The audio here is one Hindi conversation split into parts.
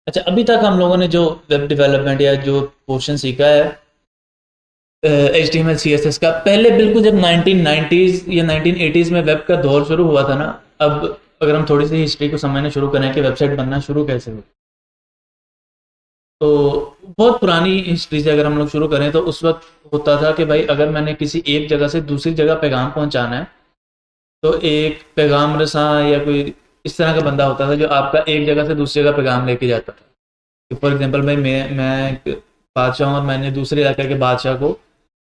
अच्छा, अभी तक हम लोगों ने जो वेब डेवलपमेंट या जो पोर्शन सीखा है H T M L C S S का, पहले बिल्कुल जब 1990s या 1980s में वेब का दौर शुरू हुआ था ना, अब अगर हम थोड़ी सी हिस्ट्री को समझना शुरू करें कि वेबसाइट बनना शुरू कैसे हुई, तो बहुत पुरानी हिस्ट्री से अगर हम लोग शुरू करें तो उस वक्त होता था कि भाई अगर मैंने किसी एक जगह से दूसरी जगह पैगाम पहुंचाना है, तो एक पैगाम रसां या कोई इस तरह का बंदा होता था जो आपका एक जगह से दूसरी जगह पैगाम लेके जाता था। कि फॉर एग्जांपल भाई मैं एक बादशाह हूँ और मैंने दूसरे इलाके के बादशाह को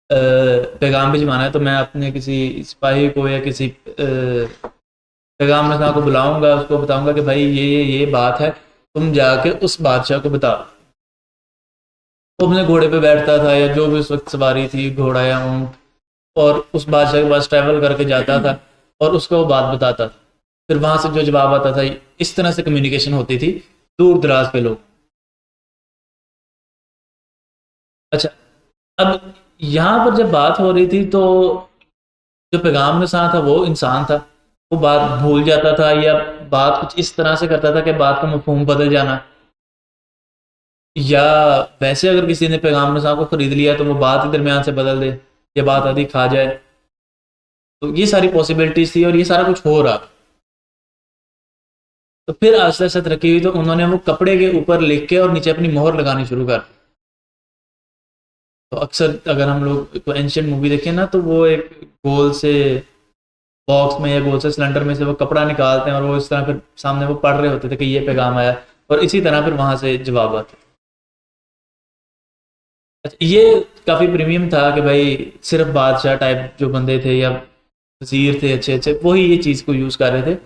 पैगाम भिजवाना है, तो मैं अपने किसी सिपाही को या किसी पैगाम रसां को बुलाऊंगा, उसको बताऊंगा कि भाई ये बात है, तुम जाके उस बादशाह को बताओ। वो अपने घोड़े पे बैठता था या जो भी उस वक्त सवारी थी, घोड़ा या ऊँट, और उस बादशाह के पास ट्रैवल करके जाता था और उसको वो बात बताता था। फिर वहां से जो जवाब आता था, इस तरह से कम्युनिकेशन होती थी दूर दराज पे लोग। अच्छा, अब यहाँ पर जब बात हो रही थी तो जो पैगाम में था वो इंसान था, वो बात भूल जाता था या बात कुछ इस तरह से करता था कि बात का मफहूम बदल जाना, या वैसे अगर किसी ने पैगाम नसा को खरीद लिया तो वो बात ही दरमियान से बदल दे या बात आदि खा जाए। तो ये सारी पॉसिबिलिटीज थी और ये सारा कुछ हो रहा। तो फिर आस्ते आस्ते तरक्की हुई, तो उन्होंने वो कपड़े के ऊपर लिख के और नीचे अपनी मोहर लगानी शुरू कर दी। तो अक्सर अगर हम लोग कोई एंशियंट मूवी देखें ना, तो वो एक गोल से बॉक्स में या गोल से सिलेंडर में से वो कपड़ा निकालते हैं और वो इस तरह फिर सामने वो पढ़ रहे होते थे कि ये पैगाम आया, और इसी तरह फिर वहां से जवाब आते। अच्छा, ये काफ़ी प्रीमियम था कि भाई सिर्फ बादशाह टाइप जो बंदे थे या वजीर थे अच्छे अच्छे, वही ये चीज़ को यूज़ कर रहे थे।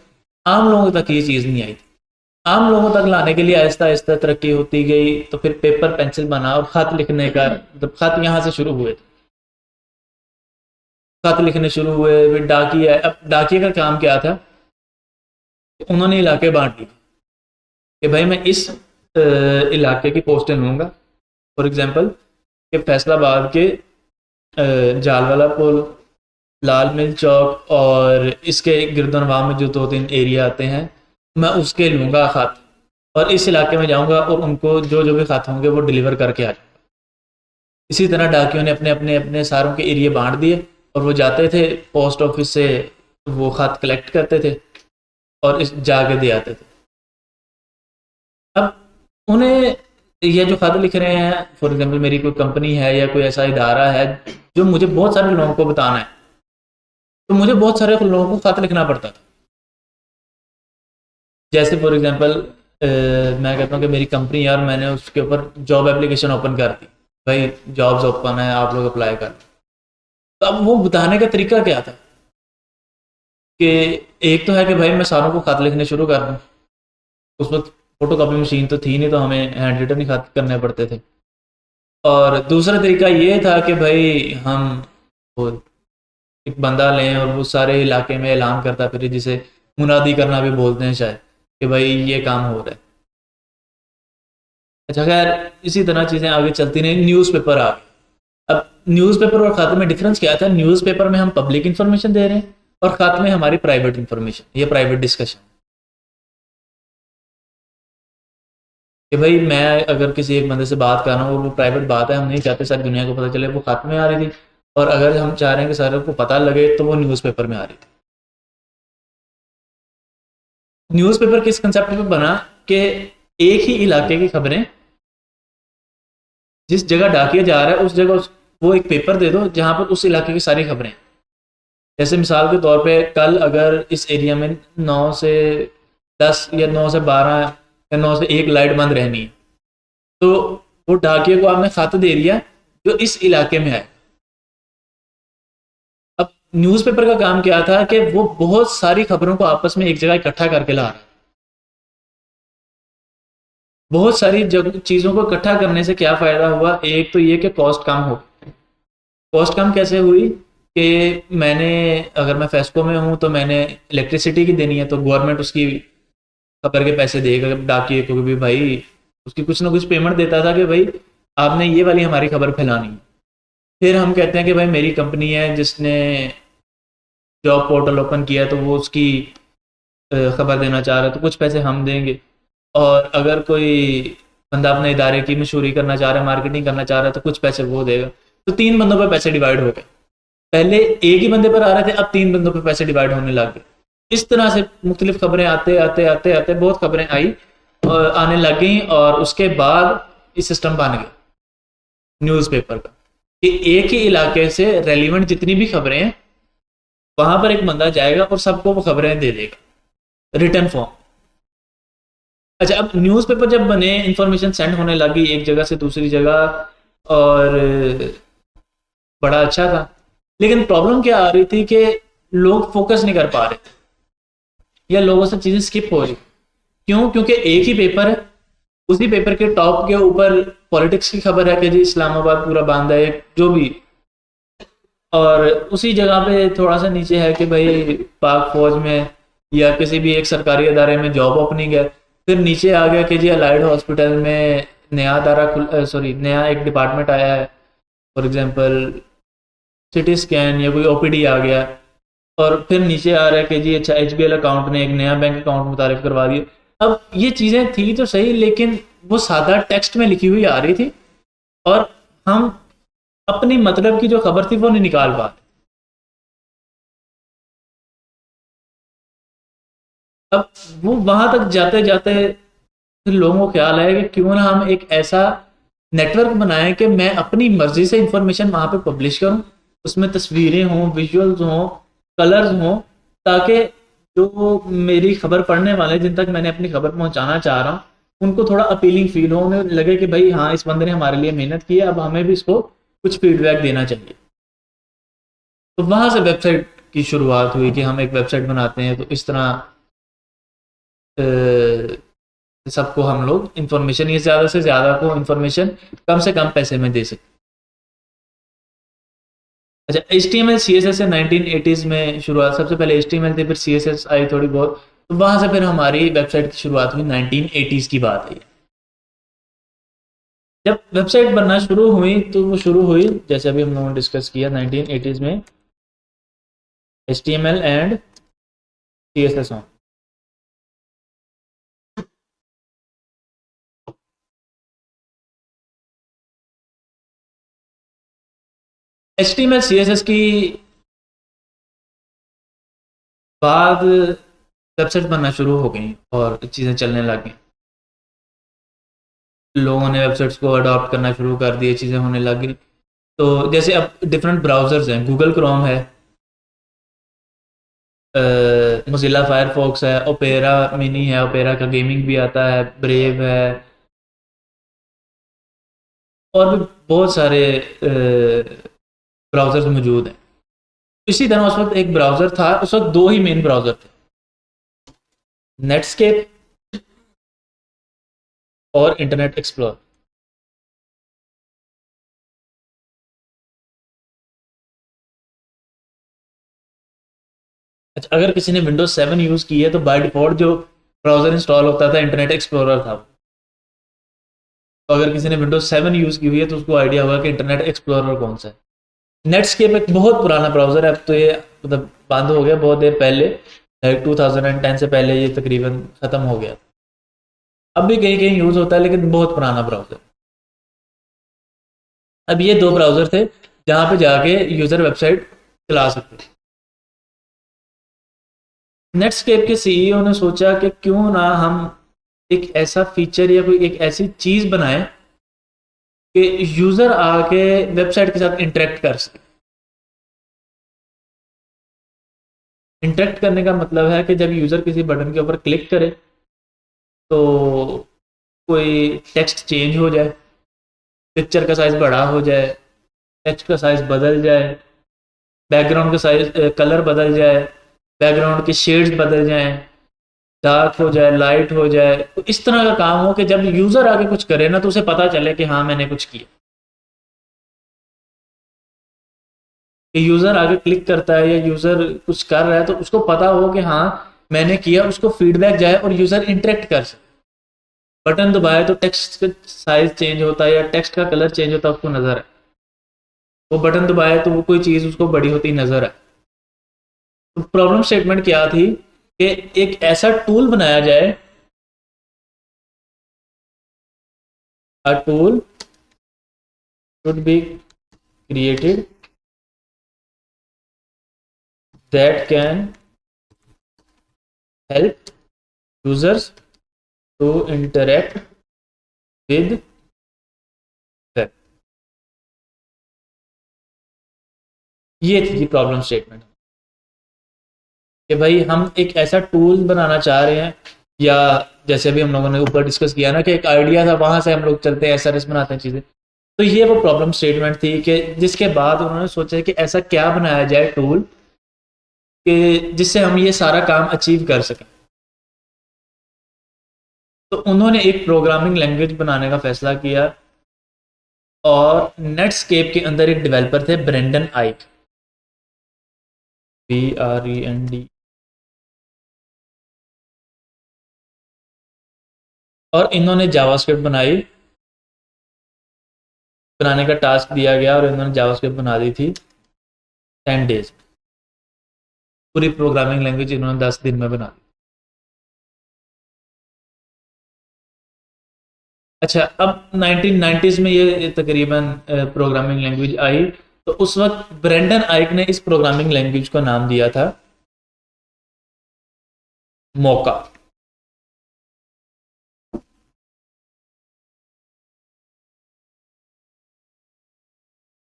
आम लोगों तक ये चीज़ नहीं आई थी। आम लोगों तक लाने के लिए आहिस्ता आहिस्ता तरक्की होती गई, तो फिर पेपर पेंसिल बना और ख़त लिखने का, मतलब ख़त यहाँ से शुरू हुए थे। ख़त लिखने शुरू हुए, फिर डाकिया। अब डाकिया का काम क्या था, उन्होंने इलाके बांट दिए कि भाई मैं इस इलाके की पोस्टें लूँगा। फॉर एग्जांपल कि फैसलाबाद के जालवाला पुल, लाल मिल चौक और इसके गिरदनवा में जो दो तीन एरिया आते हैं, मैं उसके लूँगा ख़त, और इस इलाके में जाऊँगा और उनको जो जो भी ख़त होंगे वो डिलीवर करके आ जाऊँगा। इसी तरह डाकियों ने अपने अपने अपने सारों के एरिया बांट दिए और वो जाते थे पोस्ट ऑफिस से, वो ख़त कलेक्ट करते थे और इस जाके दे आते थे। अब उन्हें ये जो खत लिख रहे हैं, फॉर एग्जांपल मेरी कोई कंपनी है या कोई ऐसा इदारा है जो मुझे बहुत सारे लोगों को बताना है, तो मुझे बहुत सारे लोगों को खत लिखना पड़ता था। जैसे फॉर एग्जांपल मैं कहता हूँ कि मेरी कंपनी है और मैंने उसके ऊपर जॉब एप्लीकेशन ओपन कर दी, भाई जॉब्स ओपन है, आप लोग अप्लाई कर। तो अब वो बताने का तरीका क्या था कि एक तो है कि भाई मैं सारों को खत लिखने शुरू कर दूँ। उस वक्त फोटो कॉपी मशीन तो थी नहीं, तो हमें हैंड रिटन ही खत करने पड़ते थे। और दूसरा तरीका ये था कि भाई हम वो एक बंदा लें और वो सारे इलाके में ऐलान करता फिरे, जिसे मुनादी करना भी बोलते हैं शायद, कि भाई ये काम हो रहा है। अच्छा, खैर इसी तरह चीज़ें आगे चलती रही, न्यूज़पेपर आ गए। अब न्यूज़पेपर और खाते में डिफरेंस क्या था, न्यूज़पेपर में हम पब्लिक इन्फॉर्मेशन दे रहे हैं और खाते में हमारी प्राइवेट इन्फॉर्मेशन, ये प्राइवेट डिस्कशन। कि भाई मैं अगर किसी एक बंदे से बात कर रहा हूँ और वो प्राइवेट बात है, हम नहीं चाहते सारी दुनिया को पता चले, वो खाते में आ रही थी। और अगर हम चाह रहे हैं कि सारे को पता लगे, तो वो न्यूज़पेपर में आ रही थी। न्यूज़पेपर किस कंसेप्ट पे बना कि एक ही इलाके की खबरें, जिस जगह डाकिया जा रहा है उस जगह वो एक पेपर दे दो जहां पर उस इलाके की सारी खबरें। जैसे मिसाल के तौर पे कल अगर इस एरिया में 9 से 10 या 9 से 12 या 9 से 1 लाइट बंद रहनी है, तो वो डाकिए को आपने खत दे दिया जो इस इलाके में है। अब न्यूज़पेपर का काम क्या था कि वो बहुत सारी खबरों को आपस में एक जगह इकट्ठा करके ला रहा है। बहुत सारी चीज़ों को इकट्ठा करने से क्या फ़ायदा हुआ, एक तो ये कि कॉस्ट कम हो। कॉस्ट कम कैसे हुई कि मैंने, अगर मैं फेस्को में हूँ तो मैंने इलेक्ट्रिसिटी की देनी है, तो गवर्नमेंट उसकी खबर के पैसे देगा डाकिए को भी, भाई उसकी कुछ ना कुछ पेमेंट देता था कि भाई आपने ये वाली हमारी खबर फैलानी है। फिर हम कहते हैं कि भाई मेरी कंपनी है जिसने जॉब पोर्टल ओपन किया है, तो वो उसकी खबर देना चाह रहा है, तो कुछ पैसे हम देंगे। और अगर कोई बंदा अपने इदारे की मशहूरी करना चाह रहा है, मार्केटिंग करना चाह रहा है, तो कुछ पैसे वो देगा। तो 3 बंदों पे पैसे डिवाइड हो गए। पहले एक ही बंदे पर आ रहे थे, अब 3 बंदों पे पैसे डिवाइड होने लग गए। इस तरह से मुख्तलिफ खबरें आते आते आते आते बहुत खबरें आई और आने लग गई, और उसके बाद ये सिस्टम बन गया न्यूज़पेपर का कि एक ही इलाके से रेलिवेंट जितनी भी खबरें हैं वहां पर एक बंदा जाएगा और सबको वो खबरें दे देगा रिटर्न फॉर्म। अच्छा, अब न्यूज़पेपर जब बने, इंफॉर्मेशन सेंड होने लगी एक जगह से दूसरी जगह, और बड़ा अच्छा था। लेकिन प्रॉब्लम क्या आ रही थी कि लोग फोकस नहीं कर पा रहे थे, या लोगों से चीज़ें स्किप हो रही। क्यों? क्योंकि एक ही पेपर है, उसी पेपर के टॉप के ऊपर पॉलिटिक्स की खबर है कि जी इस्लामाबाद पूरा बांध है, जो भी, और उसी जगह पे थोड़ा सा नीचे है कि भाई पाक फौज में या किसी भी एक सरकारी अदारे में जॉब ओपनिंग है। फिर नीचे आ गया कि जी अलाइड हॉस्पिटल में नया नया एक डिपार्टमेंट आया है, फॉर एग्जांपल सिटी स्कैन या कोई ओपीडी आ गया। और फिर नीचे आ रहा है कि जी अच्छा एचबीएल अकाउंट ने एक नया बैंक अकाउंट मुतारिफ करवा दिया। अब ये चीज़ें थी तो सही, लेकिन वो सादा टेक्स्ट में लिखी हुई आ रही थी, और हम अपनी मतलब की जो खबर थी वो नहीं निकाल पाते। अब वो वहां तक जाते जाते फिर लोगों को ख्याल आया कि क्यों ना हम एक ऐसा नेटवर्क बनाएं कि मैं अपनी मर्जी से इंफॉर्मेशन वहां पे पब्लिश करूं, उसमें तस्वीरें हों, विजुअल्स हों, कलर्स हों, ताकि जो मेरी खबर पढ़ने वाले, जिन तक मैंने अपनी खबर पहुंचाना चाह रहा हूँ, उनको थोड़ा अपीलिंग फील हो, उन्हें लगे कि भाई हाँ इस बंदे ने हमारे लिए मेहनत की है, अब हमें भी इसको कुछ फीडबैक देना चाहिए। तो वहां से वेबसाइट की शुरुआत हुई कि हम एक वेबसाइट बनाते हैं, तो इस तरह सबको हम लोग इंफॉर्मेशन, ये ज़्यादा से ज़्यादा को इंफॉर्मेशन कम से कम पैसे में दे सकते। अच्छा, H T M L C S S से 1980s में शुरुआत, सबसे पहले एच टी एम एल थी, फिर सी एस एस आई थोड़ी बहुत। तो वहाँ से फिर हमारी वेबसाइट की शुरुआत हुई, 1980s की बात है। जब वेबसाइट बनना शुरू हुई तो वो शुरू हुई जैसे अभी हम लोगों ने डिस्कस किया 1980s में, H T M L and C S S. H T M L C S S की बाद वेबसाइट बनना शुरू हो गई और चीज़ें चलने लग गई। लोगों ने वेबसाइट्स को अडॉप्ट करना शुरू कर दिए, चीज़ें होने लग गई। तो जैसे अब डिफरेंट ब्राउज़र्स हैं, गूगल क्रोम है, मोजिला फायरफॉक्स है, ओपेरा मिनी है, ओपेरा का गेमिंग भी आता है, ब्रेव है, और भी बहुत सारे ब्राउज़र्स मौजूद हैं। इसी तरह उस वक्त एक ब्राउज़र था, उस वक्त दो ही मेन ब्राउज़र थे, नेटस्केप और इंटरनेट एक्सप्लोरर। अच्छा, अगर किसी ने विंडोज 7 यूज़ की है तो बाय डिफ़ॉल्ट जो ब्राउज़र इंस्टॉल होता था इंटरनेट एक्सप्लोरर था। तो अगर किसी ने विंडोज 7 यूज़ की हुई है तो उसको आइडिया होगा कि इंटरनेट एक्सप्लोरर कौन सा है। नेटस्केप एक बहुत पुराना ब्राउज़र है, अब तो ये मतलब बंद हो गया बहुत देर पहले, 2010 से पहले ये तकरीबन ख़त्म हो गया। अब भी कहीं कहीं यूज़ होता है, लेकिन बहुत पुराना ब्राउज़र। अब ये दो ब्राउज़र थे जहाँ पे जाके यूज़र वेबसाइट चला सकते थे। नेटस्केप के सीईओ ने सोचा कि क्यों ना हम एक ऐसा फीचर या कोई एक ऐसी चीज़ बनाएं कि यूज़र आके वेबसाइट के साथ इंटरेक्ट कर सके। इंटरेक्ट करने का मतलब है कि जब यूज़र किसी बटन के ऊपर क्लिक करे तो कोई टेक्स्ट चेंज हो जाए, पिक्चर का साइज़ बड़ा हो जाए, टेक्स्ट का साइज़ बदल जाए, बैकग्राउंड का साइज कलर बदल जाए, बैकग्राउंड के शेड्स बदल जाएं, डार्क हो जाए, लाइट हो जाए। तो इस तरह का काम हो कि जब यूज़र आके कुछ करे ना तो उसे पता चले कि हाँ मैंने कुछ किया। कि यूज़र आगे क्लिक करता है या यूज़र कुछ कर रहा है तो उसको पता हो कि हाँ मैंने किया, उसको फीडबैक जाए और यूज़र इंटरेक्ट कर सके। बटन दबाए तो टेक्स्ट का साइज चेंज होता है या टेक्स्ट का कलर चेंज होता है, उसको नज़र है। वो बटन दबाए तो वो कोई चीज़ उसको बड़ी होती नज़र है। तो प्रॉब्लम स्टेटमेंट क्या थी कि एक ऐसा टूल बनाया जाए a tool should be created that can help users to interact with web। ये थी प्रॉब्लम स्टेटमेंट कि भाई हम एक ऐसा टूल बनाना चाह रहे हैं, या जैसे अभी हम लोगों ने ऊपर डिस्कस किया ना कि एक आइडिया था, वहां से हम लोग चलते हैं एसआरएस बनाते हैं चीजें। तो ये वो प्रॉब्लम स्टेटमेंट थी कि जिसके बाद उन्होंने सोचा कि ऐसा क्या बनाया जाए टूल कि जिससे हम ये सारा काम अचीव कर सकें। तो उन्होंने एक प्रोग्रामिंग लैंग्वेज बनाने का फैसला किया, और नेटस्केप के अंदर एक डेवलपर थे ब्रेंडन आइक, BREND, और इन्होंने जावास्क्रिप्ट बनाने का टास्क दिया गया, और इन्होंने जावास्क्रिप्ट बना दी थी 10 डेज। पूरी प्रोग्रामिंग लैंग्वेज इन्होंने 10 दिन में बना दी। अच्छा, अब 1990s में ये तकरीबन प्रोग्रामिंग लैंग्वेज आई, तो उस वक्त ब्रेंडन आइक ने इस प्रोग्रामिंग लैंग्वेज को नाम दिया था मोका।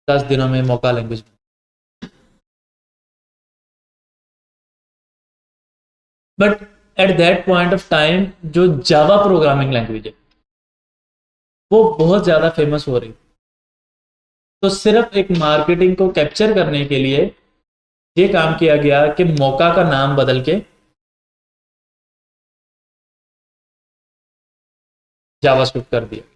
10 दिनों में Mocha language. But at that point of time जो जावा प्रोग्रामिंग लैंग्वेज है वो बहुत ज़्यादा फेमस हो रही, तो सिर्फ एक मार्केटिंग को कैप्चर करने के लिए ये काम किया गया कि मौका का नाम बदल के जावास्क्रिप्ट कर दिया।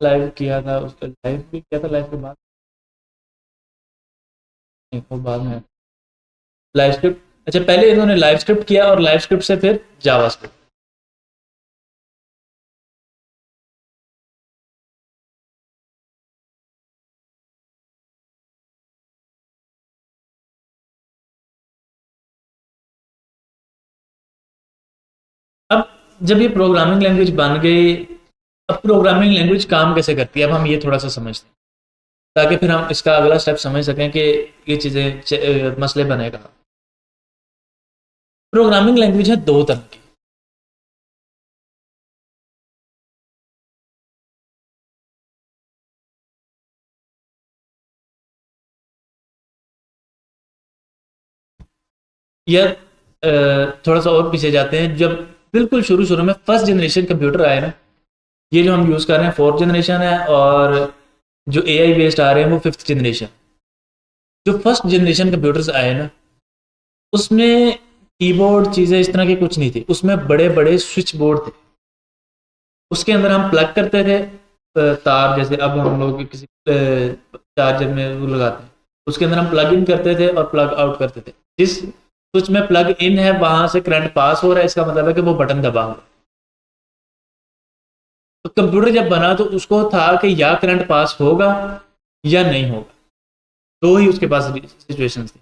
लाइव किया था, उसका लाइव भी किया था, लाइव के बाद नहीं, वो बाद में लाइव स्क्रिप्ट। अच्छा, पहले इन्होंने लाइव स्क्रिप्ट किया और लाइव स्क्रिप्ट से फिर जावास्क्रिप्ट। अब जब ये प्रोग्रामिंग लैंग्वेज बन गई, अब प्रोग्रामिंग लैंग्वेज काम कैसे करती है, अब हम ये थोड़ा सा समझते हैं ताकि फिर हम इसका अगला स्टेप समझ सकें कि ये चीज़ें मसले बनेगा। प्रोग्रामिंग लैंग्वेज है दो तरह की। या थोड़ा सा और पीछे जाते हैं, जब बिल्कुल शुरू शुरू में फर्स्ट जनरेशन कंप्यूटर आए ना, ये जो हम यूज़ कर रहे हैं फोर्थ जनरेशन है, और जो AI बेस्ड आ रहे हैं वो फिफ्थ जनरेशन। जो फर्स्ट जनरेशन कंप्यूटर्स आए ना, उसमें कीबोर्ड चीज़ें इस तरह की कुछ नहीं थी, उसमें बड़े बड़े स्विच बोर्ड थे, उसके अंदर हम प्लग करते थे तार, जैसे अब हम लोग किसी चार्जर में वो लगाते हैं, उसके अंदर हम प्लग इन करते थे और प्लग आउट करते थे। जिस स्विच में प्लग इन है वहां से करंट पास हो रहा है, इसका मतलब है कि वो बटन दबा हुआ। तो कंप्यूटर जब बना तो उसको था कि या करंट पास होगा या नहीं होगा, दो ही उसके पास सिचुएशन थी।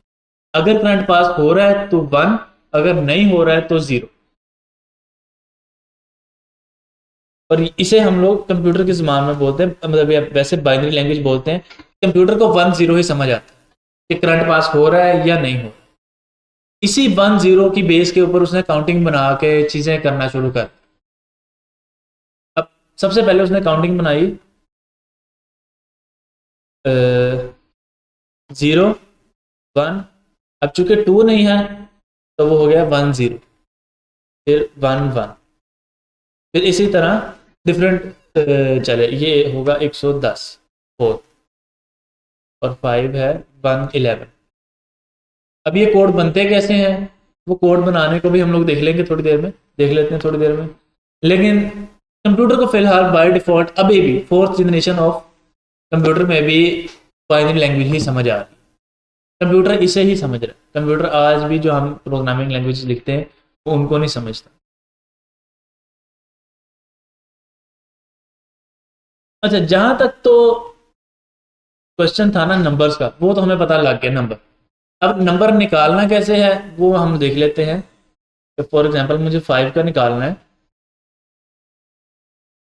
अगर करंट पास हो रहा है तो 1, अगर नहीं हो रहा है तो 0। और इसे हम लोग कंप्यूटर की ज़बान में बोलते हैं, मतलब वैसे बाइनरी लैंग्वेज बोलते हैं। कंप्यूटर को 1-0 ही समझ आता है कि करंट पास हो रहा है या नहीं हो रहा। इसी 1-0 की बेस के ऊपर उसने काउंटिंग बना के चीज़ें करना शुरू कर। अब सबसे पहले उसने काउंटिंग बनाई 0, 1। अब चूंकि 2 नहीं है तो वो हो गया 1-0, फिर 1-1, फिर इसी तरह डिफरेंट चले, ये होगा 110 4, और 5 है 111। अब ये कोड बनते कैसे हैं, वो कोड बनाने को भी हम लोग देख लेंगे थोड़ी देर में, देख लेते हैं थोड़ी देर में। लेकिन कंप्यूटर को फिलहाल बाय डिफॉल्ट अभी भी फोर्थ जनरेशन ऑफ कंप्यूटर में भी बाइनरी लैंग्वेज ही समझ आ रही है। कंप्यूटर इसे ही समझ रहा है। कंप्यूटर आज भी जो हम प्रोग्रामिंग लैंग्वेज लिखते हैं वो उनको नहीं समझता। अच्छा, जहां तक तो क्वेश्चन था ना नंबर्स का, वो तो हमें पता लग गया नंबर। अब नंबर निकालना कैसे है वो हम देख लेते हैं। तो फॉर एग्जांपल मुझे 5 का निकालना है,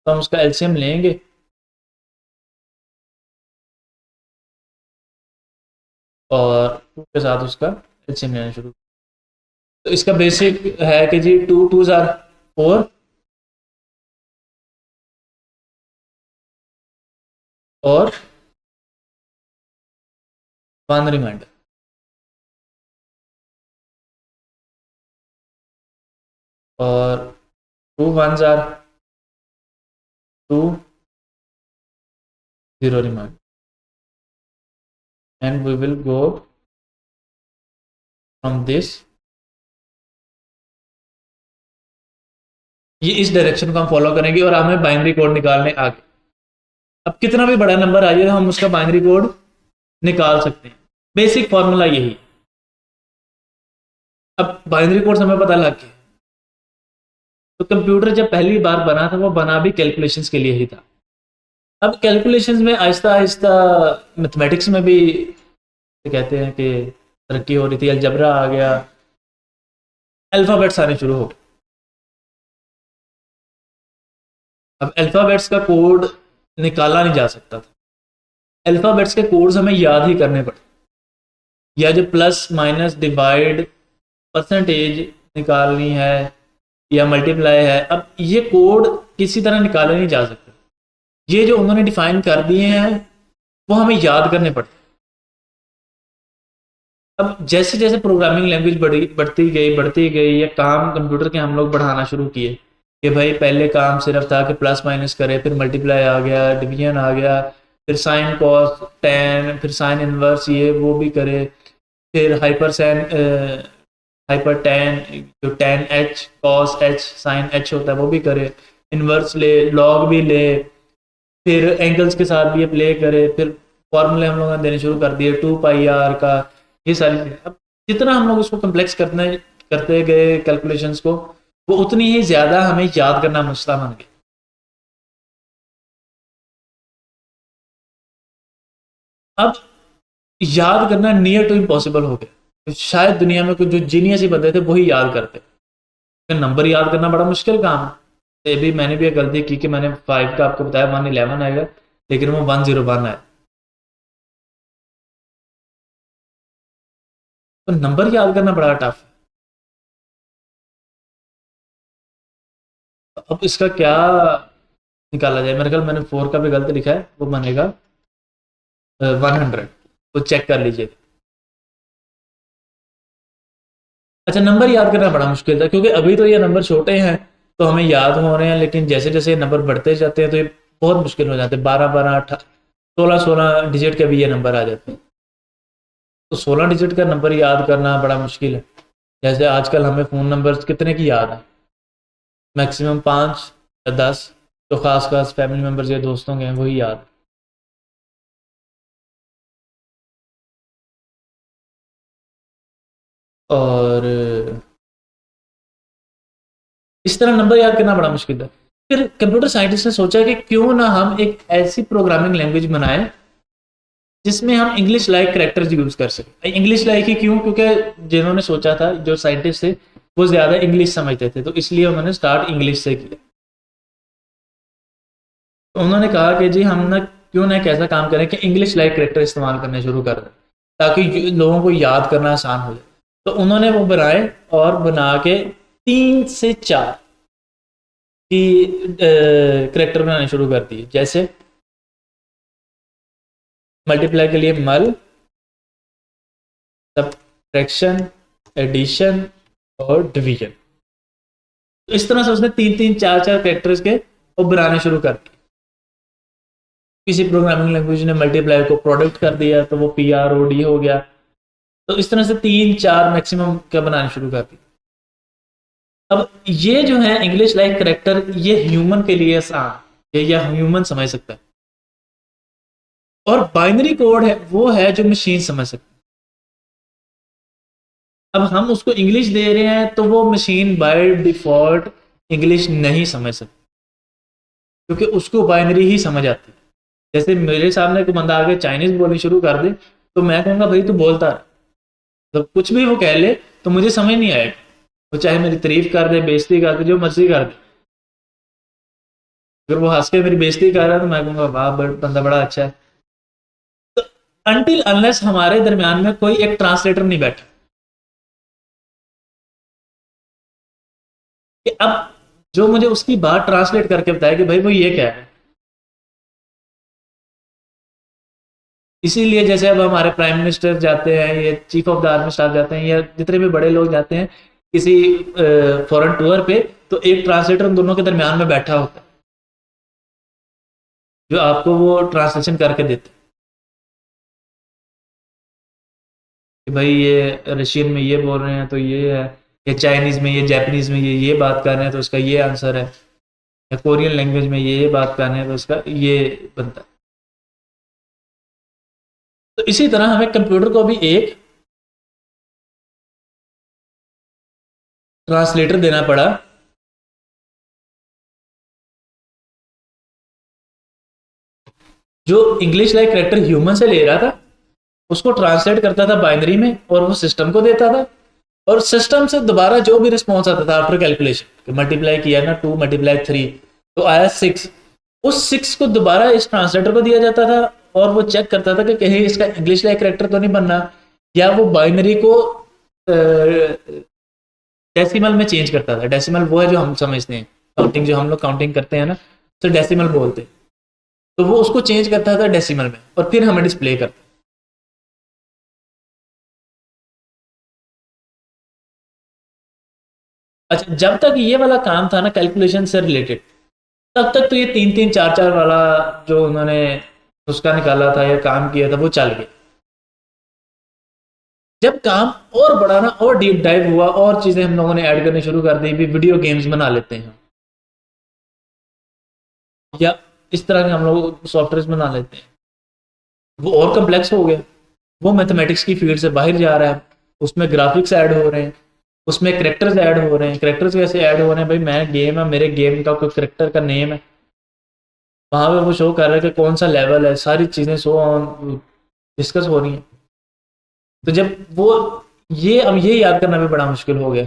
तो हम उसका एलसीएम लेंगे। और 2 के साथ उसका एलसीएम लेना शुरू। तो इसका बेसिक है कि जी 2 2 जार 4 और 1 रिमाइंडर। और 2 1 जार 2 0 reminder, and we will go from this. ये इस डायरेक्शन को हम फॉलो करेंगे और हमें बाइनरी कोड निकालने आगे। अब कितना भी बड़ा नंबर आ जाए हम उसका बाइनरी कोड निकाल सकते हैं। बेसिक फॉर्मूला यही है। अब बाइनरी कोड हमें पता लग गया। तो कंप्यूटर जब पहली बार बना था वो बना भी कैलकुलेशंस के लिए ही था। अब कैलकुलेशंस में आहिस्ता आहिस्ता मैथमेटिक्स में भी कहते हैं कि तरक्की हो रही थी। अलजबरा आ गया, अल्फ़ाबेट्स आने शुरू हो गए। अब अल्फ़ाबेट्स का कोड निकाला नहीं जा सकता था। अल्फ़ाबेट्स के कोड्स हमें याद ही करने पड़ते, या जो प्लस माइनस डिवाइड परसेंटेज निकालनी है या मल्टीप्लाई है। अब ये कोड किसी तरह निकाले नहीं जा सकते। ये जो उन्होंने डिफाइन कर दिए हैं वो हमें याद करने पड़ते। अब जैसे जैसे प्रोग्रामिंग लैंग्वेज बढ़ती गई या काम कंप्यूटर के हम लोग बढ़ाना शुरू किए कि भाई पहले काम सिर्फ था कि प्लस माइनस करे, फिर मल्टीप्लाई आ गया, डिवीजन आ गया, फिर साइन कॉस टेन, फिर साइन इनवर्स ये वो भी करे, फिर हाइपर टेन जो tan H cos H sine H होता है वो भी करे, इनवर्स ले, लॉग भी ले, फिर एंगल्स के साथ भी ये प्ले करे, फिर फॉर्मूले हम लोगों ने देने शुरू कर दिए 2 पाई आर का। ये सारी चीज़ें अब जितना हम लोग उसको कम्प्लेक्स करते गए कैलकुलेशंस को, वो उतनी ही ज़्यादा हमें याद करना मसला बन गया। अब याद करना नियर टू इम्पॉसिबल हो गया। तो शायद दुनिया में कुछ जो जीनियस ही बंदे थे वही याद करते। नंबर याद करना बड़ा मुश्किल काम है। तो भी मैंने भी एक गलती की कि मैंने 5 का आपको बताया 111 आएगा, लेकिन वो 101 आया। तो नंबर याद करना बड़ा टफ है। अब इसका क्या निकाला जाए? मेरे ख्याल मैंने 4 का भी गलत लिखा है, वो बनेगा 100। तो चेक कर लीजिए। अच्छा, नंबर याद करना बड़ा मुश्किल था क्योंकि अभी तो ये नंबर छोटे हैं तो हमें याद हो रहे हैं, लेकिन जैसे जैसे ये नंबर बढ़ते जाते हैं तो ये बहुत मुश्किल हो जाते हैं। 12 12 16 16 डिजिट के भी ये नंबर आ जाते हैं। तो 16 डिजिट का नंबर याद करना बड़ा मुश्किल है। जैसे आजकल हमें फ़ोन नंबर कितने की याद है? मैक्सिमम 5 या 10। तो ख़ास ख़ास फैमिली मेम्बर्स या दोस्तों के हैं वही याद। और इस तरह नंबर याद करना बड़ा मुश्किल है। फिर कंप्यूटर साइंटिस्ट ने सोचा कि क्यों ना हम एक ऐसी प्रोग्रामिंग लैंग्वेज बनाएं जिसमें हम इंग्लिश लाइक करेक्टर्स यूज़ कर सकें। इंग्लिश लाइक ही क्यों? क्योंकि जिन्होंने सोचा था, जो साइंटिस्ट थे, वो ज़्यादा इंग्लिश समझते थे, तो इसलिए उन्होंने स्टार्ट इंग्लिश से किया। तो उन्होंने कहा कि जी हम ना क्यों ना एक ऐसा काम करें कि इंग्लिश लाइक करेक्टर इस्तेमाल करने शुरू कर दें ताकि लोगों को याद करना आसान हो जाए। तो उन्होंने वो बनाए और बना के 3 से 4 की करेक्टर बनाने शुरू कर दिए। जैसे मल्टीप्लाई के लिए मल, सब्ट्रैक्शन, एडिशन और डिवीजन। तो इस तरह से उसने 3 3 4 4 कैरेक्टर्स के वो बनाने शुरू कर दिए। किसी प्रोग्रामिंग लैंग्वेज ने मल्टीप्लाई को प्रोडक्ट कर दिया तो वो PROD हो गया। तो इस तरह से 3 4 मैक्सिमम का बनाने शुरू कर दिया। अब ये जो है इंग्लिश लाइक करेक्टर, ये ह्यूमन के लिए आसान है, या ह्यूमन समझ सकता है। और बाइनरी कोड है वो है जो मशीन समझ सकती है। अब हम उसको इंग्लिश दे रहे हैं तो वो मशीन बाय डिफॉल्ट इंग्लिश नहीं समझ सकती क्योंकि उसको बाइनरी ही समझ आती है। जैसे मेरे सामने कोई बंदा आके चाइनीज बोलनी शुरू कर दे तो मैं कहूँगा भाई तू बोलता है, मतलब कुछ भी वो कह ले तो मुझे समझ नहीं आएगा, वो चाहे मेरी तारीफ कर दे, बेइज्जती कर दे, जो मर्जी कर दे। अगर वो हंस के मेरी बेइज्जती कर रहा है तो मैं कहूँगा वाह बंदा बड़ा अच्छा है। तो अनटिल अनलेस हमारे दरमियान में कोई एक ट्रांसलेटर नहीं बैठा कि अब जो मुझे उसकी बात ट्रांसलेट करके बताए कि भाई वो ये क्या है। इसीलिए जैसे अब हमारे प्राइम मिनिस्टर जाते हैं, ये chief of the army staff जाते हैं, या जितने भी बड़े लोग जाते हैं किसी फॉरेन टूर पे, तो एक ट्रांसलेटर उन दोनों के दरमियान में बैठा होता है जो आपको वो ट्रांसलेशन करके देते हैं कि भाई ये रशियन में ये बोल रहे हैं तो ये है, या चाइनीज़ में, ये जापानीज़ में ये बात कर रहे हैं तो उसका ये आंसर है, या कोरियन लैंग्वेज में ये बात कर रहे हैं तो उसका ये बनता है। तो इसी तरह हमें कंप्यूटर को भी एक ट्रांसलेटर देना पड़ा जो इंग्लिश लाइक करेक्टर ह्यूमन से ले रहा था, उसको ट्रांसलेट करता था बाइनरी में और वो सिस्टम को देता था, और सिस्टम से दोबारा जो भी रिस्पॉन्स आता था आफ्टर कैलकुलेशन, मल्टीप्लाई किया ना 2 × 3 तो आया 6, उस 6 को दोबारा इस ट्रांसलेटर को दिया जाता था, और वो चेक करता था कि कहीं इसका इंग्लिश लाइक करेक्टर तो नहीं बनना, या वो बाइनरी को डेसिमल में चेंज करता था। डेसिमल वो है जो हम समझते हैं, काउंटिंग जो हम लोग काउंटिंग करते हैं ना, तो डेसिमल बोलते हैं। तो वो उसको चेंज करता था डेसिमल में और फिर हमें डिस्प्ले करता। अच्छा, जब तक ये वाला काम था ना कैलकुलेशन से रिलेटेड, तब तक तो ये 3 3 4 4 वाला जो उन्होंने उसका निकाला था या काम किया था वो चल गया। जब काम और बढ़ा ना और डीप डाइव हुआ और चीजें हम लोगों ने ऐड करनी शुरू कर दी, भी वीडियो गेम्स बना लेते हैं, या इस तरह के हम लोग सॉफ्टवेयर बना लेते हैं, वो और कम्प्लेक्स हो गया। वो मैथमेटिक्स की फील्ड से बाहर जा रहा है, उसमें ग्राफिक्स ऐड हो रहे हैं, उसमें करेक्टर्स ऐड हो रहे हैं। करेक्टर्स कैसे ऐड हो रहे हैं भाई, मैं गेम है, मेरे गेम का कोई करेक्टर का नेम है, वहां पे वो शो कर रहा है कि कौन सा लेवल है, सारी चीजें शो ऑन डिस्कस हो रही हैं। तो जब वो ये अब ये याद करना भी बड़ा मुश्किल हो गया,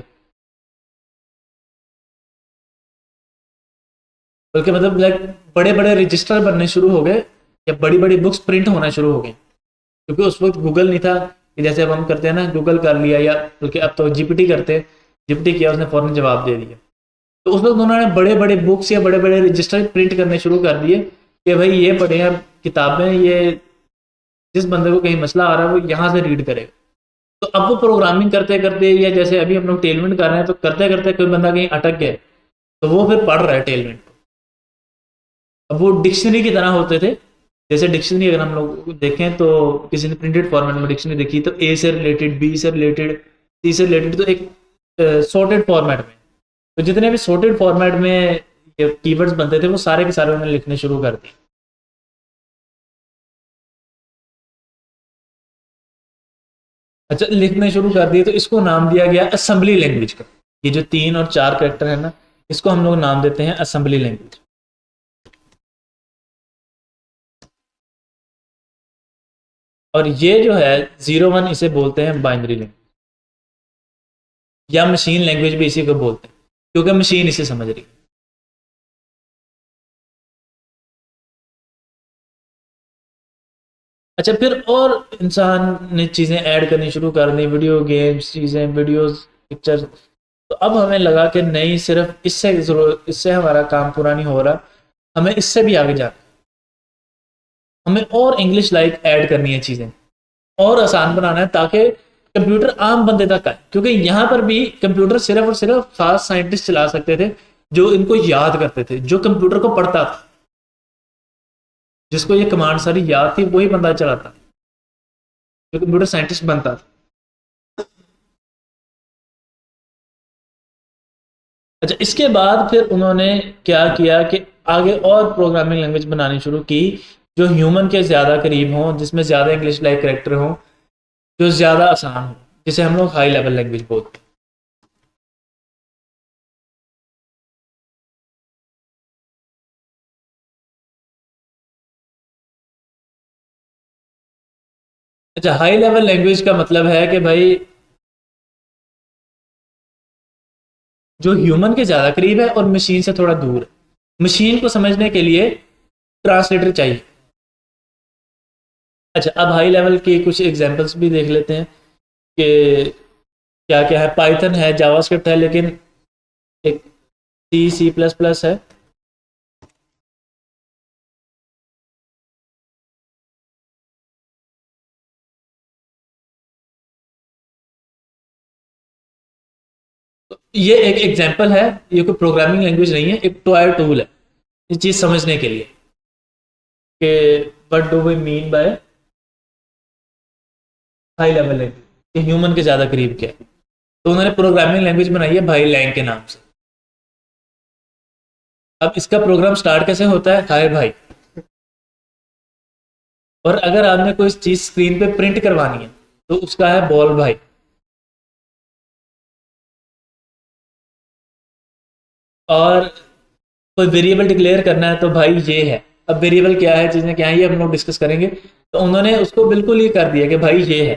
बल्कि मतलब लाइक बड़े बड़े रजिस्टर बनने शुरू हो गए, या बड़ी बड़ी बुक्स प्रिंट होना शुरू हो गई, क्योंकि उस वक्त गूगल नहीं था कि जैसे अब हम करते हैं ना, गूगल कर लिया, या बल्कि अब तो जीपीटी करते हैं, जीपीटी किया उसने फौरन जवाब दे दिया। तो उस वक्त उन्होंने बड़े बड़े बुक्स या बड़े बड़े रजिस्टर प्रिंट करने शुरू कर दिए कि भाई ये पढ़े हैं किताबें, ये जिस बंदे को कहीं मसला आ रहा है वो यहाँ से रीड करेगा। तो अब वो प्रोग्रामिंग करते करते, या जैसे अभी हम लोग टेलमेंट कर रहे हैं, तो करते करते कोई बंदा कहीं अटक गया तो वो फिर पढ़ रहा है टेलमेंट को। अब वो डिक्शनरी की तरह होते थे, जैसे डिक्शनरी अगर हम लोग देखें तो किसी ने प्रिंटेड फॉर्मेट में डिक्शनरी देखी तो ए से रिलेटेड, बी से रिलेटेड, सी से रिलेटेड, तो एक सॉर्टेड फॉर्मेट में, तो जितने भी सॉर्टेड फॉर्मेट में कीवर्ड्स बनते थे वो सारे के सारे उन्होंने लिखने शुरू कर दिए। अच्छा, लिखने शुरू कर दिए तो इसको नाम दिया गया असेंबली लैंग्वेज का। ये जो 3 और 4 करेक्टर है ना, इसको हम लोग नाम देते हैं असेंबली लैंग्वेज। और ये जो है 0 1, इसे बोलते हैं बाइनरी लैंग्वेज, या मशीन लैंग्वेज भी इसी को बोलते हैं, क्योंकि मशीन इसे समझ रही है। अच्छा, फिर और इंसान ने चीज़ें ऐड करनी शुरू कर दी, वीडियो गेम्स, चीज़ें, वीडियोस, पिक्चर्स। तो अब हमें लगा कि नहीं, सिर्फ इससे जरूर, इससे हमारा काम पूरा नहीं हो रहा, हमें इससे भी आगे जाना, हमें और इंग्लिश लाइक ऐड करनी है, चीज़ें और आसान बनाना है, ताकि कंप्यूटर आम बंदे तक आए। क्योंकि यहाँ पर भी कंप्यूटर सिर्फ और सिर्फ खास साइंटिस्ट चला सकते थे, जो इनको याद करते थे, जो कंप्यूटर को पढ़ता था, जिसको ये कमांड सारी याद थी, वही बंदा चलाता, जो कंप्यूटर साइंटिस्ट बनता था। अच्छा, इसके बाद फिर उन्होंने क्या किया कि आगे और प्रोग्रामिंग लैंग्वेज बनानी शुरू की, जो ह्यूमन के ज़्यादा करीब हों, जिसमें ज़्यादा इंग्लिश लाइक करेक्टर हों, जो ज़्यादा आसान हो, जिसे हम लोग हाई लेवल लैंग्वेज बोलते हैं। अच्छा, हाई लेवल लैंग्वेज का मतलब है कि भाई जो ह्यूमन के ज़्यादा करीब है और मशीन से थोड़ा दूर है। मशीन को समझने के लिए ट्रांसलेटर चाहिए। अच्छा, अब हाई लेवल के कुछ एग्जांपल्स भी देख लेते हैं कि क्या क्या है। पाइथन है, जावास्क्रिप्ट है, लेकिन एक सी सी प्लस प्लस है। तो ये एक एग्जांपल है, ये कोई प्रोग्रामिंग लैंग्वेज नहीं है, एक टॉय टूल है ये चीज़ समझने के लिए कि what do we mean by high level language, कि ह्यूमन के ज़्यादा करीब क्या है। तो उन्होंने प्रोग्रामिंग लैंग्वेज बनाई है भाई लैंग के नाम से। अब इसका प्रोग्राम स्टार्ट कैसे होता है, हाय भाई। और अगर आपने कोई चीज़ स्क्रीन पे प्रिंट करवानी है तो उसका है बॉल भाई। और कोई वेरिएबल डिक्लेयर करना है तो भाई ये है। अब वेरिएबल क्या है, चीज़ें क्या है, ये हम लोग डिस्कस करेंगे। तो उन्होंने उसको बिल्कुल ये कर दिया कि भाई ये है।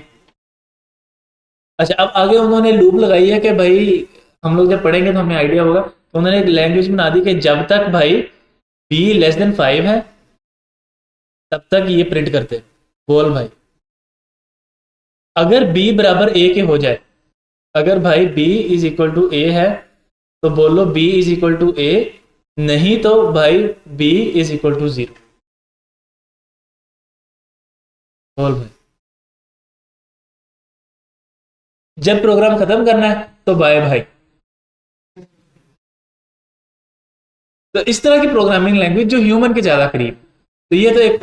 अच्छा, अब आगे उन्होंने लूप लगाई है कि भाई हम लोग जब पढ़ेंगे तो हमें आइडिया होगा। तो उन्होंने एक लैंग्वेज बना दी कि जब तक भाई b <5 है तब तक ये प्रिंट करते हैं, बोल भाई। अगर b बराबर a के हो जाए, अगर भाई b is equal to a है तो बोलो b is equal to a, नहीं तो भाई b इज इक्वल टू 0, बोल भाई। जब प्रोग्राम खत्म करना है तो बाय भाई। तो इस तरह की प्रोग्रामिंग लैंग्वेज जो ह्यूमन के ज़्यादा करीब। तो ये तो एक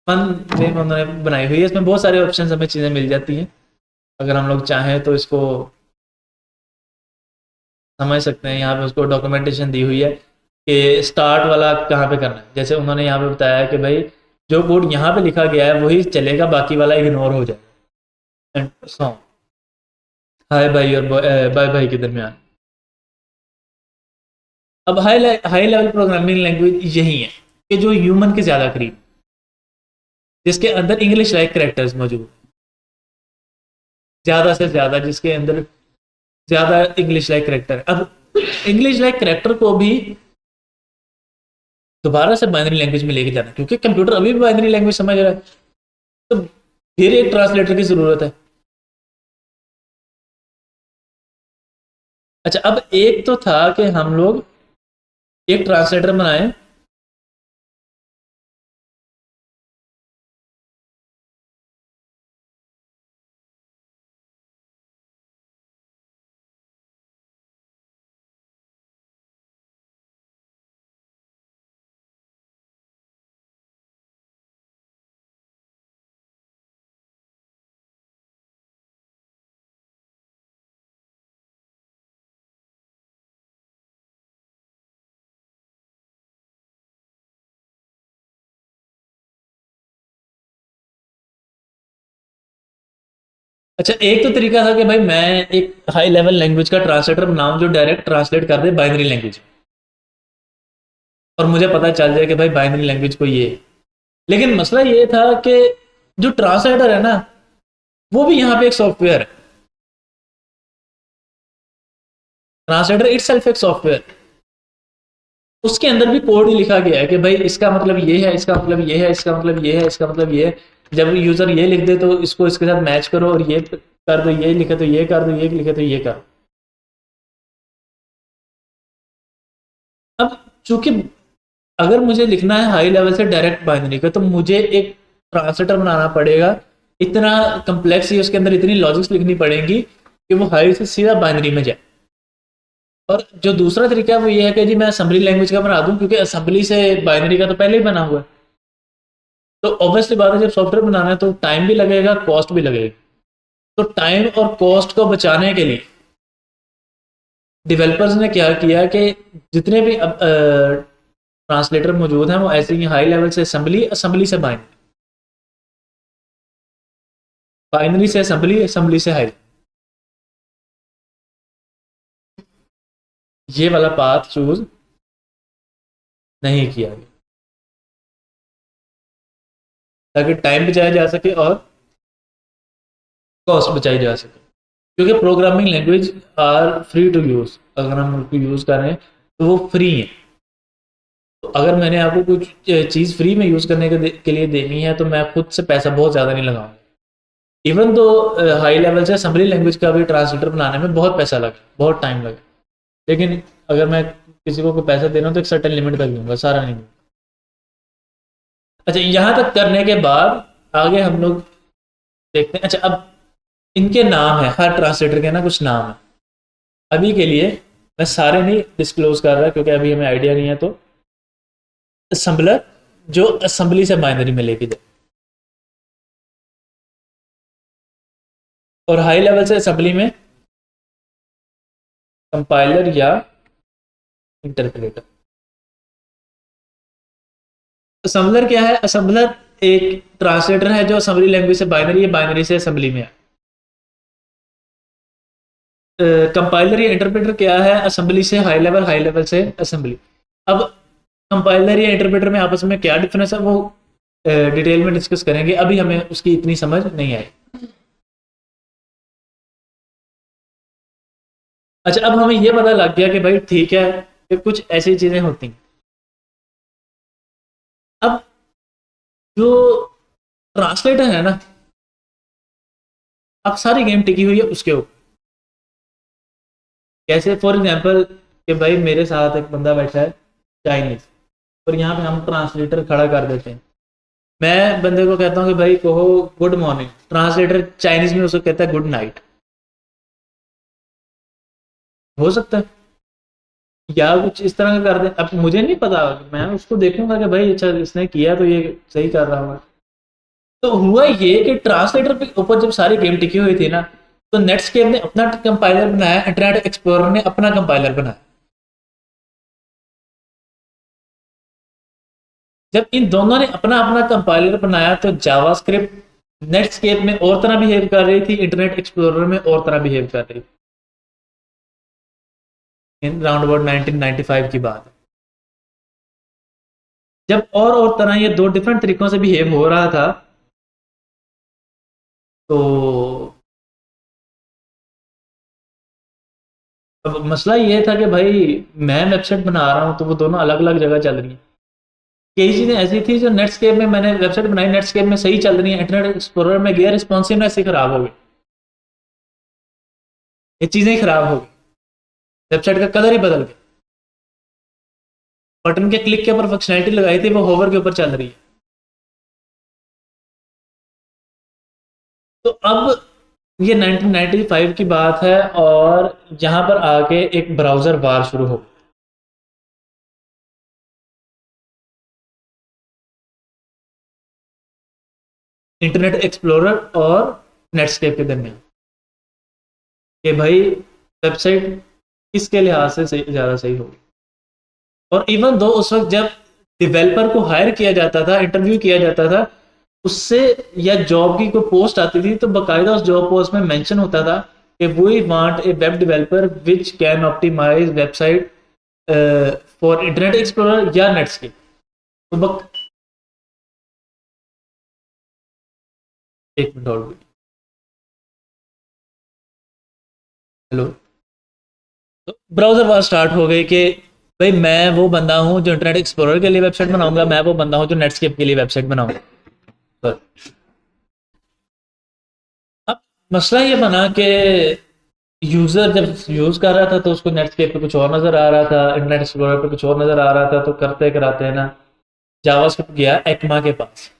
फन वे में उन्होंने बनाई हुई है। इसमें बहुत सारे ऑप्शन हमें चीज़ें मिल जाती हैं, अगर हम लोग चाहें तो इसको समझ सकते हैं। यहाँ पे उसको डॉक्यूमेंटेशन दी हुई है कि स्टार्ट वाला कहाँ पे करना है। जैसे उन्होंने यहाँ पे बताया कि भाई जो कोड यहाँ पे लिखा गया है वही चलेगा, बाकी वाला इग्नोर हो जाएगा। एंड सॉन्ग हाय भाई और बाय भाई के दरमियान। अब हाई लेवल प्रोग्रामिंग लैंग्वेज यही है कि जो ह्यूमन के ज़्यादा करीब, जिसके अंदर इंग्लिश लाइक करेक्टर्स मौजूद, ज़्यादा से ज़्यादा जिसके अंदर ज़्यादा इंग्लिश लाइक करेक्टर। अब इंग्लिश लाइक करेक्टर को भी दोबारा से बाइनरी लैंग्वेज में लेके जाना, क्योंकि कंप्यूटर अभी भी बाइनरी लैंग्वेज समझ रहा है, तो फिर एक ट्रांसलेटर की ज़रूरत है। अच्छा, अब एक तो था कि हम लोग एक ट्रांसलेटर बनाए, अच्छा एक तो तरीका था कि भाई मैं एक हाई लेवल लैंग्वेज का ट्रांसलेटर बनाऊं जो डायरेक्ट ट्रांसलेट कर दे बाइनरी लैंग्वेज, और मुझे पता चल जाए कि भाई बाइनरी लैंग्वेज को ये। लेकिन मसला ये था कि जो ट्रांसलेटर है ना, वो भी यहाँ पे एक सॉफ्टवेयर है। ट्रांसलेटर इट सेल्फ एक सॉफ्टवेयर, उसके अंदर भी कोड ही लिखा गया है कि भाई इसका मतलब ये है, इसका मतलब ये है, इसका मतलब ये है, इसका मतलब ये है। जब यूजर ये लिख दे तो इसको इसके साथ मैच करो, और ये कर दो, ये लिखे तो ये कर दो, ये लिखे तो ये कर। अब चूंकि अगर मुझे लिखना है हाई लेवल से डायरेक्ट बाइनरी का, तो मुझे एक ट्रांसलेटर बनाना पड़ेगा इतना कम्प्लेक्स, ही उसके अंदर इतनी लॉजिक्स लिखनी पड़ेंगी कि वो हाई से सीधा बाइनरी में जाए। और जो दूसरा तरीका है वो ये है कि जी मैं असेंबली लैंग्वेज का बना दूं, क्योंकि असेंबली से बाइनरी का तो पहले ही बना हुआ है। तो ऑब्वियसली बात है, जब सॉफ्टवेयर बनाना है तो टाइम भी लगेगा, कॉस्ट भी लगेगा। तो टाइम और कॉस्ट को बचाने के लिए डेवलपर्स ने क्या किया कि जितने भी अब ट्रांसलेटर मौजूद हैं वो ऐसे ही हाई लेवल से असेंबली, असेंबली से बाइनरी, बाइनरी से असेंबली, असेंबली से हाई, ये वाला पाथ चूज नहीं किया गया, ताकि टाइम बचाया जा सके और कॉस्ट बचाई जा सके। क्योंकि programming language are free to use, अगर हम उनको यूज़ कर रहे हैं तो वो फ्री है। तो अगर मैंने आपको कुछ चीज़ फ्री में यूज़ करने के लिए देनी है तो मैं खुद से पैसा बहुत ज़्यादा नहीं लगाऊंगा। इवन तो हाई लेवल से असम्बली लैंग्वेज का भी ट्रांसलेटर बनाने में बहुत पैसा लगा, बहुत टाइम लगा। लेकिन अगर मैं किसी को कोई पैसा दे रहा हूँ तो एक सर्टेन लिमिट तक दूंगा, सारा नहीं दूंगा। अच्छा, यहाँ तक करने के बाद आगे हम लोग देखते हैं। अच्छा, अब इनके नाम है, हर ट्रांसलेटर के ना कुछ नाम है। अभी के लिए मैं सारे नहीं डिस्क्लोज कर रहा क्योंकि अभी हमें आइडिया नहीं है। तो असम्बलर जो असम्बली से बाइनरी में लेके जाए, और हाई लेवल से असम्बली में कंपाइलर या इंटरप्रेटर। असम्बलर क्या है? असम्बलर एक ट्रांसलेटर है जो असम्बली लैंग्वेज से बाइनरी है, बाइनरी से असम्बली में है। कंपाइलर या इंटरप्रेटर क्या है? असम्बली से हाई लेवल, हाई लेवल से असम्बली। अब कंपाइलर या इंटरप्रेटर में आपस में क्या डिफरेंस है वो डिटेल में डिस्कस करेंगे, अभी हमें उसकी इतनी समझ नहीं आई। अच्छा, अब हमें यह पता लग गया कि भाई ठीक है कि कुछ ऐसी चीजें होती हैं। अब जो ट्रांसलेटर है ना, अब सारी गेम टिकी हुई है उसके ऊपर। कैसे? फॉर एग्जांपल कि भाई मेरे साथ एक बंदा बैठा है चाइनीज, और यहाँ पे हम ट्रांसलेटर खड़ा कर देते हैं। मैं बंदे को कहता हूँ कि भाई कहो गुड मॉर्निंग, ट्रांसलेटर चाइनीज में उसको कहता है गुड नाइट। हो सकता है या कुछ इस तरह का कर दे। अब मुझे नहीं पता, मैं उसको देखूंगा कि भाई अच्छा इसने किया तो ये सही कर रहा होगा। तो हुआ ये कि ट्रांसलेटर के ऊपर जब सारी गेम टिकी हुई थी ना, तो नेटस्केप ने अपना कंपाइलर बनाया, इंटरनेट एक्सप्लोरर ने अपना कंपाइलर बनाया। जब इन दोनों ने अपना अपना कंपाइलर बनाया तो जावास्क्रिप्ट नेटस्केप में और तरह बिहेव कर रही थी, इंटरनेट एक्सप्लोरर में और तरह बिहेव कर रही थी। इन राउंड अबाउट 1995 की बात है, जब और तरह ये दो डिफरेंट तरीकों से बिहेव हो रहा था। तो अब मसला ये था कि भाई मैं वेबसाइट बना रहा हूँ तो वो दोनों अलग अलग जगह चल रही हैं। कई चीज़ें ऐसी थी जो नेटस्केप में मैंने वेबसाइट बनाई, नेटस्केप में सही चल रही है, इंटरनेट एक्सप्लोरर में गया, रिस्पॉन्सिवनेस ही खराब हो गई, ये चीज़ें ही खराब हो गई, वेबसाइट का कलर ही बदल गया। बटन के क्लिक के ऊपर फंक्शनैलिटी लगाई थी वो होवर के ऊपर चल रही है। तो अब ये 1995 की बात है और यहाँ पर आके एक ब्राउज़र वार शुरू हो। इंटरनेट एक्सप्लोरर और नेटस्केप के दरमियान कि भाई वेबसाइट किसके लिहाज से ज़्यादा सही होगी। और इवन दो उस वक्त जब डेवलपर को हायर किया जाता था, इंटरव्यू किया जाता था, उससे या जॉब की कोई पोस्ट आती थी तो बाकायदा उस जॉब पोस्ट में मेंशन होता था कि we want a web developer which can optimise website for Internet Explorer या नेटस्केप। तो एक मिनट और, हेलो। तो ब्राउजर वार स्टार्ट हो गई कि भाई मैं वो बंदा हूँ जो इंटरनेट एक्सप्लोरर के लिए वेबसाइट बनाऊंगा, मैं वो बंदा हूँ जो नेटस्केप के लिए वेबसाइट बनाऊंगा। पर अब मसला ये बना कि यूजर जब यूज कर रहा था तो उसको नेटस्केप पे कुछ और नजर आ रहा था, इंटरनेट एक्सप्लोरर पे कुछ और नजर आ रहा था। तो करते कराते है ना, जावास्क्रिप्ट गया एक्मा के पास।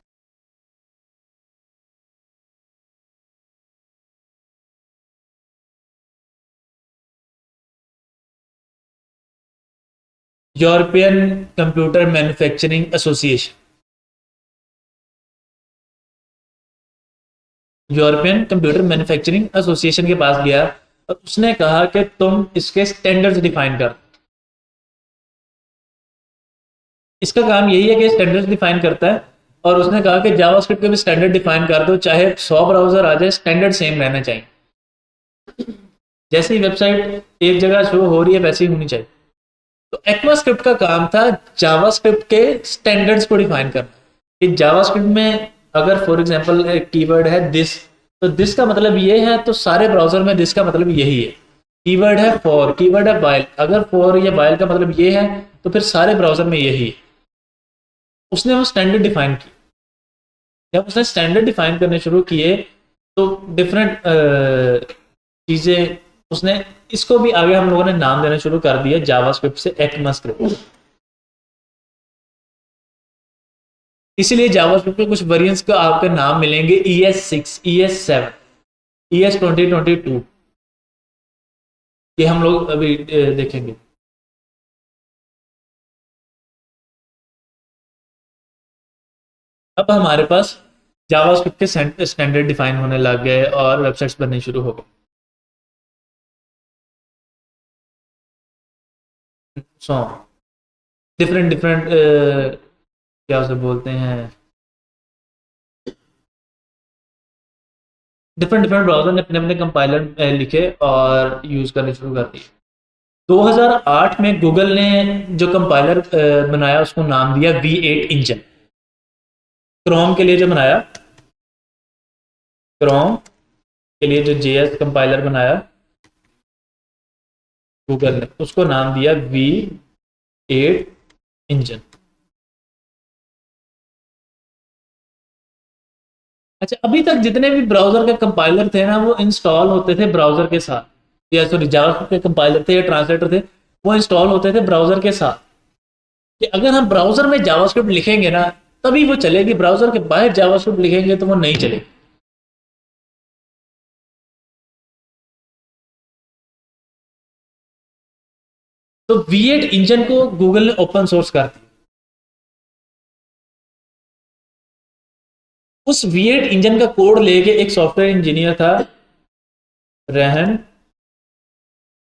European computer manufacturing association, European computer manufacturing association के पास गया और उसने कहा कि तुम इसके स्टैंडर्ड्स डिफाइन कर। इसका काम यही है कि स्टैंडर्ड्स डिफाइन करता है, और उसने कहा कि जावास्क्रिप्ट के भी स्टैंडर्ड डिफाइन कर दो, चाहे 100 ब्राउजर आ जाए स्टैंडर्ड सेम रहना चाहिए। जैसे ही वेबसाइट एक जगह शो हो रही है वैसे ही होनी चाहिए। तो एक्मास्क्रिप्ट का काम था जावास्क्रिप्ट के स्टैंडर्ड्स को डिफाइन करना। कि जावास्क्रिप्ट में अगर फॉर एग्जांपल एक कीवर्ड है दिस, तो दिस का मतलब ये है, तो सारे ब्राउजर में दिस का मतलब यही है। कीवर्ड है फॉर, कीवर्ड है वाइल। अगर फॉर या वाइल का मतलब ये है तो फिर सारे ब्राउजर में यही है। उसने वो स्टैंडर्ड डिफाइन की। जब उसने स्टैंडर्ड डिफाइन करने शुरू किए तो डिफरेंट चीज़ें उसने, इसको भी आगे हम लोगों ने नाम देना शुरू कर दिया जावास्क्रिप्ट से ECMAScript। इसीलिए जावास्क्रिप्ट के कुछ वेरिएंट्स का आपके नाम मिलेंगे ES6, ES7, ES2022। ये हम लोग अभी देखेंगे। अब हमारे पास जावास्क्रिप्ट के स्टैंडर्ड डिफाइन होने लग गए और वेबसाइट्स बननी शुरू हो गई। सो डिफरेंट डिफरेंट क्या उसे बोलते हैं, डिफरेंट डिफरेंट ब्राउजर ने अपने अपने कंपाइलर लिखे और यूज करने शुरू कर दिए। 2008 में गूगल ने जो कंपाइलर बनाया उसको नाम दिया V8 इंजन। क्रोम के लिए जो बनाया, क्रोम के लिए जो JS कंपाइलर बनाया गूगल ने, उसको नाम दिया V8 इंजन। अच्छा, अभी तक जितने भी ब्राउजर के कंपाइलर थे ना वो इंस्टॉल होते थे ब्राउजर के साथ, या सॉरी जावास्क्रिप्ट के कंपाइलर थे या ट्रांसलेटर थे, वो इंस्टॉल होते थे ब्राउजर के साथ। कि अगर हम ब्राउजर में जावास्क्रिप्ट लिखेंगे ना तभी वो चलेगी, ब्राउजर के बाहर जावास्क्रिप्ट लिखेंगे तो वो नहीं चलेगी। तो V8 इंजन को गूगल ने ओपन सोर्स कर दिया। उस V8 इंजन का कोड लेके एक सॉफ्टवेयर इंजीनियर था, रहन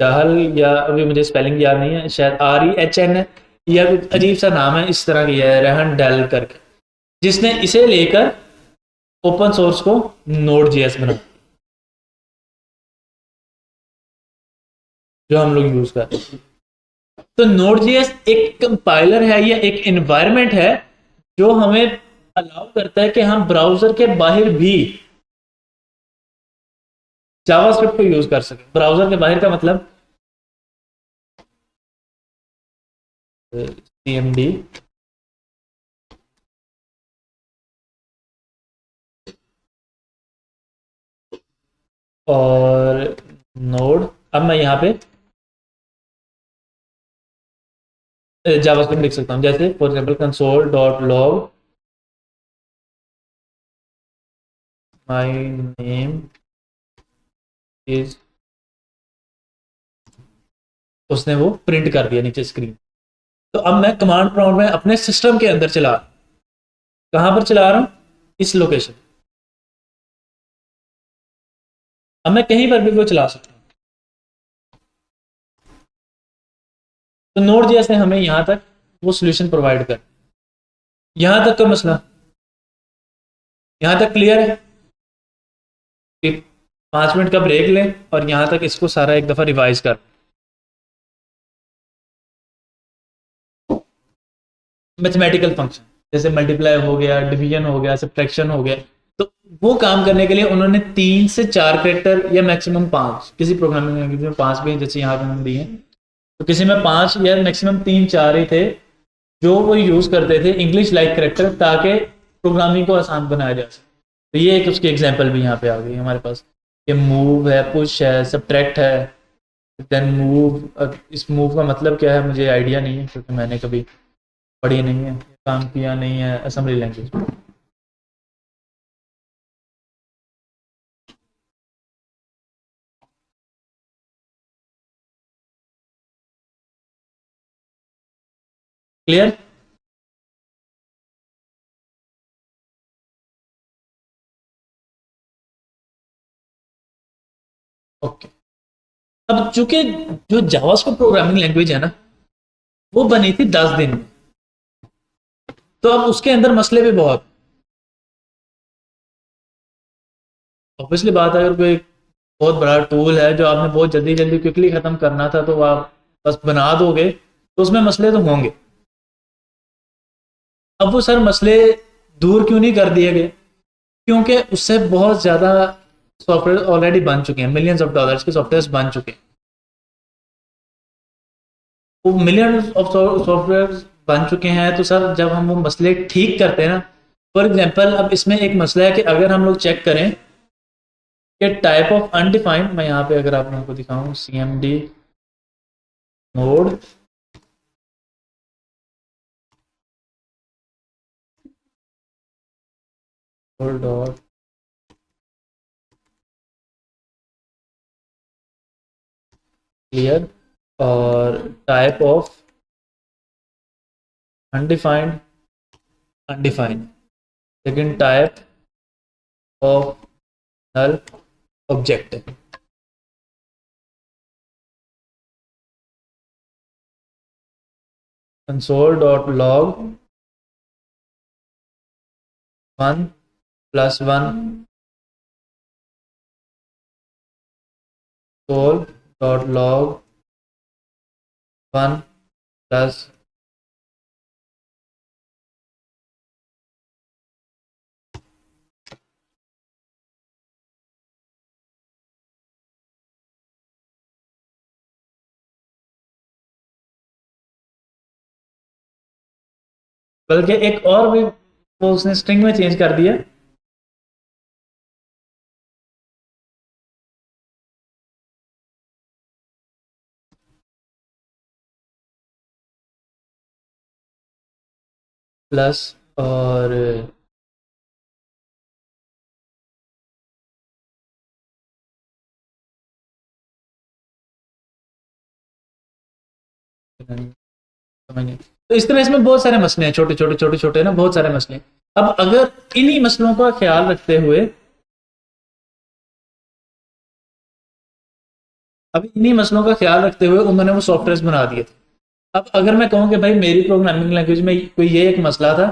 दहल, या अभी मुझे स्पेलिंग याद नहीं है, शायद REHN या कुछ अजीब सा नाम है इस तरह की है, रहन डेल करके, जिसने इसे लेकर ओपन सोर्स को Node.js बना, जो हम लोग यूज करते हैं। तो Node.js एक कंपाइलर है या एक एनवायरनमेंट है जो हमें अलाउ करता है कि हम ब्राउजर के बाहर भी जावास्क्रिप्ट को यूज कर सकें। ब्राउजर के बाहर का मतलब CMD और नोड। अब मैं यहाँ पे जावास्क्रिप्ट लिख सकता हूँ, जैसे for example console.log my name is, उसने वो प्रिंट कर दिया नीचे स्क्रीन। तो अब मैं कमांड प्रॉम्प्ट में अपने सिस्टम के अंदर चला, कहां पर चला रहा हूं, इस लोकेशन। अब मैं कहीं पर भी वो चला सकता हूं। तो Node.js ने हमें यहां तक वो सोल्यूशन प्रोवाइड कर, यहां तक का मसला, यहां तक क्लियर है। 5 मिनट का ब्रेक लें और यहां तक इसको सारा एक दफा रिवाइज कर। मैथमेटिकल फंक्शन जैसे मल्टीप्लाई हो गया, डिवीजन हो गया, सब्ट्रैक्शन हो गया, तो वो काम करने के लिए उन्होंने 3 से 4 कैरेक्टर या मैक्सिमम 5, किसी प्रोग्रामिंग लैंग्वेज में 5 भी जैसे यहाँ पे हमने दिए हैं, तो किसी में 5 या मैक्सिमम 3-4 ही थे जो वो यूज करते थे इंग्लिश लाइक कैरेक्टर, ताकि प्रोग्रामिंग को आसान बनाया जा सके। तो ये एक उसकी एग्जाम्पल भी यहाँ पे आ गई हमारे पास। ये मूव है, पुश है, सब्ट्रैक्ट है, देन मूव। इस मूव का मतलब क्या है मुझे आइडिया नहीं है क्योंकि मैंने कभी पढ़ी नहीं है, काम किया नहीं है असेंबली लैंग्वेज में। क्लियर? ओके। अब चूंकि जो जावास्क्रिप्ट प्रोग्रामिंग लैंग्वेज है ना वो बनी थी 10 दिन में, तो अब उसके अंदर मसले भी बहुत। ऑब्वियसली बात है, अगर कोई बहुत बड़ा टूल है जो आपने बहुत जल्दी जल्दी क्विकली खत्म करना था तो आप बस बना दोगे तो उसमें मसले तो होंगे। अब वो सर मसले दूर क्यों नहीं कर दिए गए? क्योंकि उससे बहुत ज़्यादा सॉफ्टवेयर ऑलरेडी बन चुके हैं, मिलियंस ऑफ डॉलर्स के सॉफ्टवेयर बन चुके हैं। वो मिलियन ऑफ सॉफ्टवेयर बन चुके हैं, तो सर जब हम वो मसले ठीक करते हैं ना, फॉर एग्जांपल अब इसमें एक मसला है कि अगर हम लोग चेक करें कि टाइप ऑफ अनडिफाइंड, मैं यहाँ पे अगर आप लोगों को दिखाऊं C M D node dot clear और टाइप ऑफ अनडिफाइंड अनडिफाइंड, लेकिन टाइप ऑफ नल ऑब्जेक्ट है। Console dot log 1+1 sole dot log 1+, बल्कि एक और भी वो उसने स्ट्रिंग में चेंज कर दिया। प्लस और समझ नहीं। तो इस तरह इसमें बहुत सारे मसले हैं, छोटे छोटे छोटे छोटे ना, बहुत सारे मसले हैं। अब अगर इन्हीं मसलों का ख्याल रखते हुए, अब इन्हीं मसलों का ख्याल रखते हुए उन्होंने वो सॉफ्टवेयर बना दिए थे। अब अगर मैं कहूँ कि भाई मेरी प्रोग्रामिंग लैंग्वेज में कोई ये एक मसला था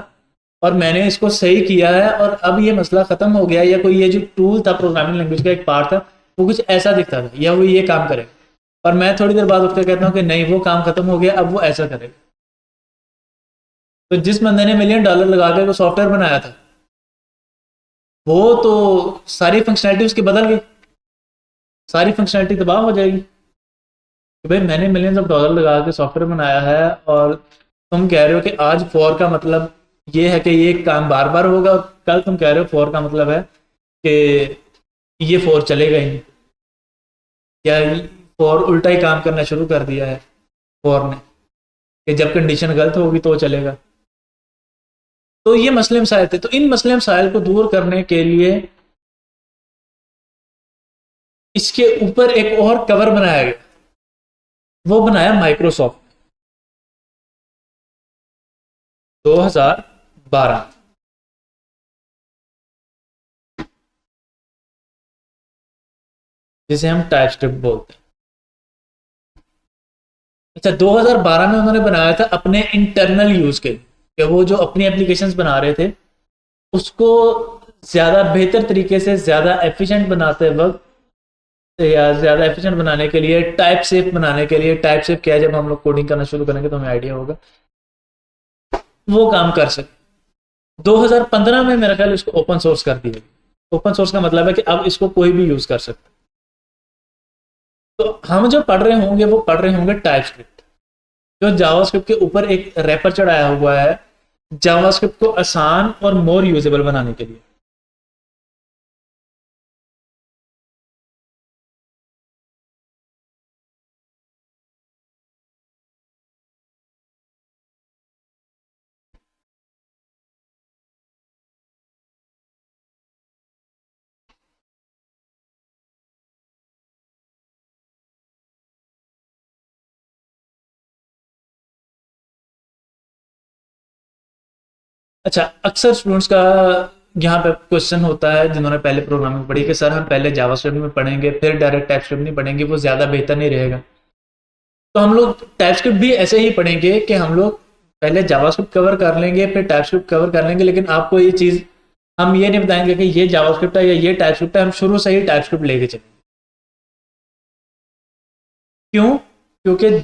और मैंने इसको सही किया है और अब ये मसला खत्म हो गया, या कोई ये जो टूल था प्रोग्रामिंग लैंग्वेज का एक पार्ट था, वो कुछ ऐसा दिखता था या वो ये काम करेगा, और मैं थोड़ी देर बाद उठकर कहता हूँ कि नहीं वो काम खत्म हो गया, अब वो ऐसा करेगा। तो जिस बंदे ने $1,000,000 लगा के वो सॉफ्टवेयर बनाया था, वो तो सारी फंक्शनैलिटी उसकी बदल गई, सारी फंक्शनैलिटी तबाह हो जाएगी कि भाई मैंने $millions लगा के सॉफ्टवेयर बनाया है और तुम कह रहे हो कि आज फॉर का मतलब ये है कि ये काम बार बार होगा, और कल तुम कह रहे हो फॉर का मतलब है कि ये फॉर चलेगा ही नहीं, या फॉर उल्टा ही काम करना शुरू कर दिया है फॉर ने, कि जब कंडीशन गलत होगी तो चलेगा। तो ये मसले मसाइल थे। तो इन मसले मसाइल को दूर करने के लिए इसके ऊपर एक और कवर बनाया गया, वो बनाया माइक्रोसॉफ्ट 2012, जिसे हम टाइपस्क्रिप्ट बोलते हैं। अच्छा, 2012 में उन्होंने बनाया था अपने इंटरनल यूज के लिए, कि वो जो अपनी एप्लीकेशंस बना रहे थे उसको ज़्यादा बेहतर तरीके से, ज़्यादा एफिशिएंट बनाते वक्त, या ज़्यादा एफिशिएंट बनाने के लिए, टाइप सेफ बनाने के लिए, टाइप सेफ क्या है जब हम लोग कोडिंग करना शुरू करेंगे तो हमें आइडिया होगा, वो काम कर सके। 2015 में मेरा ख्याल इसको ओपन सोर्स कर दिया। ओपन सोर्स का मतलब है कि अब इसको कोई भी यूज़ कर सकता है। तो हम जो पढ़ रहे होंगे वो पढ़ रहे होंगे टाइपस्क्रिप्ट, जो जावास्क्रिप्ट के ऊपर एक रैपर चढ़ाया हुआ है जावास्क्रिप्ट को आसान और मोर यूजेबल बनाने के लिए। अच्छा, अक्सर स्टूडेंट्स का यहाँ पे क्वेश्चन होता है जिन्होंने पहले प्रोग्रामिंग पढ़ी कि सर हम पहले जावास्क्रिप्ट में पढ़ेंगे फिर डायरेक्ट टाइपस्क्रिप्ट नहीं पढ़ेंगे, वो ज़्यादा बेहतर नहीं रहेगा। तो हम लोग टाइपस्क्रिप्ट भी ऐसे ही पढ़ेंगे कि हम लोग पहले जावास्क्रिप्ट कवर कर लेंगे फिर टाइपस्क्रिप्ट कवर कर लेंगे, लेकिन आपको ये चीज़ हम ये नहीं बताएंगे कि ये जावास्क्रिप्ट है या ये टाइपस्क्रिप्ट है, हम शुरू से ही टाइपस्क्रिप्ट लेके चलेंगे। क्यों? क्योंकि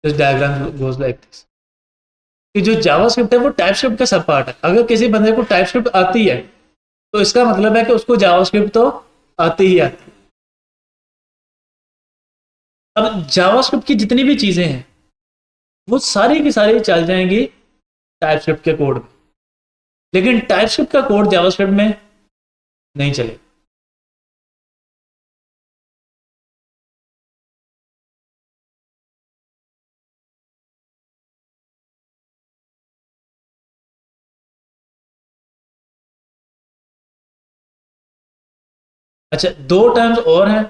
this diagram goes like this कि जो जावास्क्रिप्ट है वो टाइपस्क्रिप्ट का सब पार्ट है। अगर किसी बंदे को टाइपस्क्रिप्ट आती है तो इसका मतलब है कि उसको जावास्क्रिप्ट तो आती ही आती है। अब जावास्क्रिप्ट की जितनी भी चीजें हैं वो सारी की सारी चल जाएंगी टाइपस्क्रिप्ट के कोड में, लेकिन टाइपस्क्रिप्ट का कोड जावास्क्रिप्ट में नहीं चलेगा। अच्छा, दो टर्म्स और हैं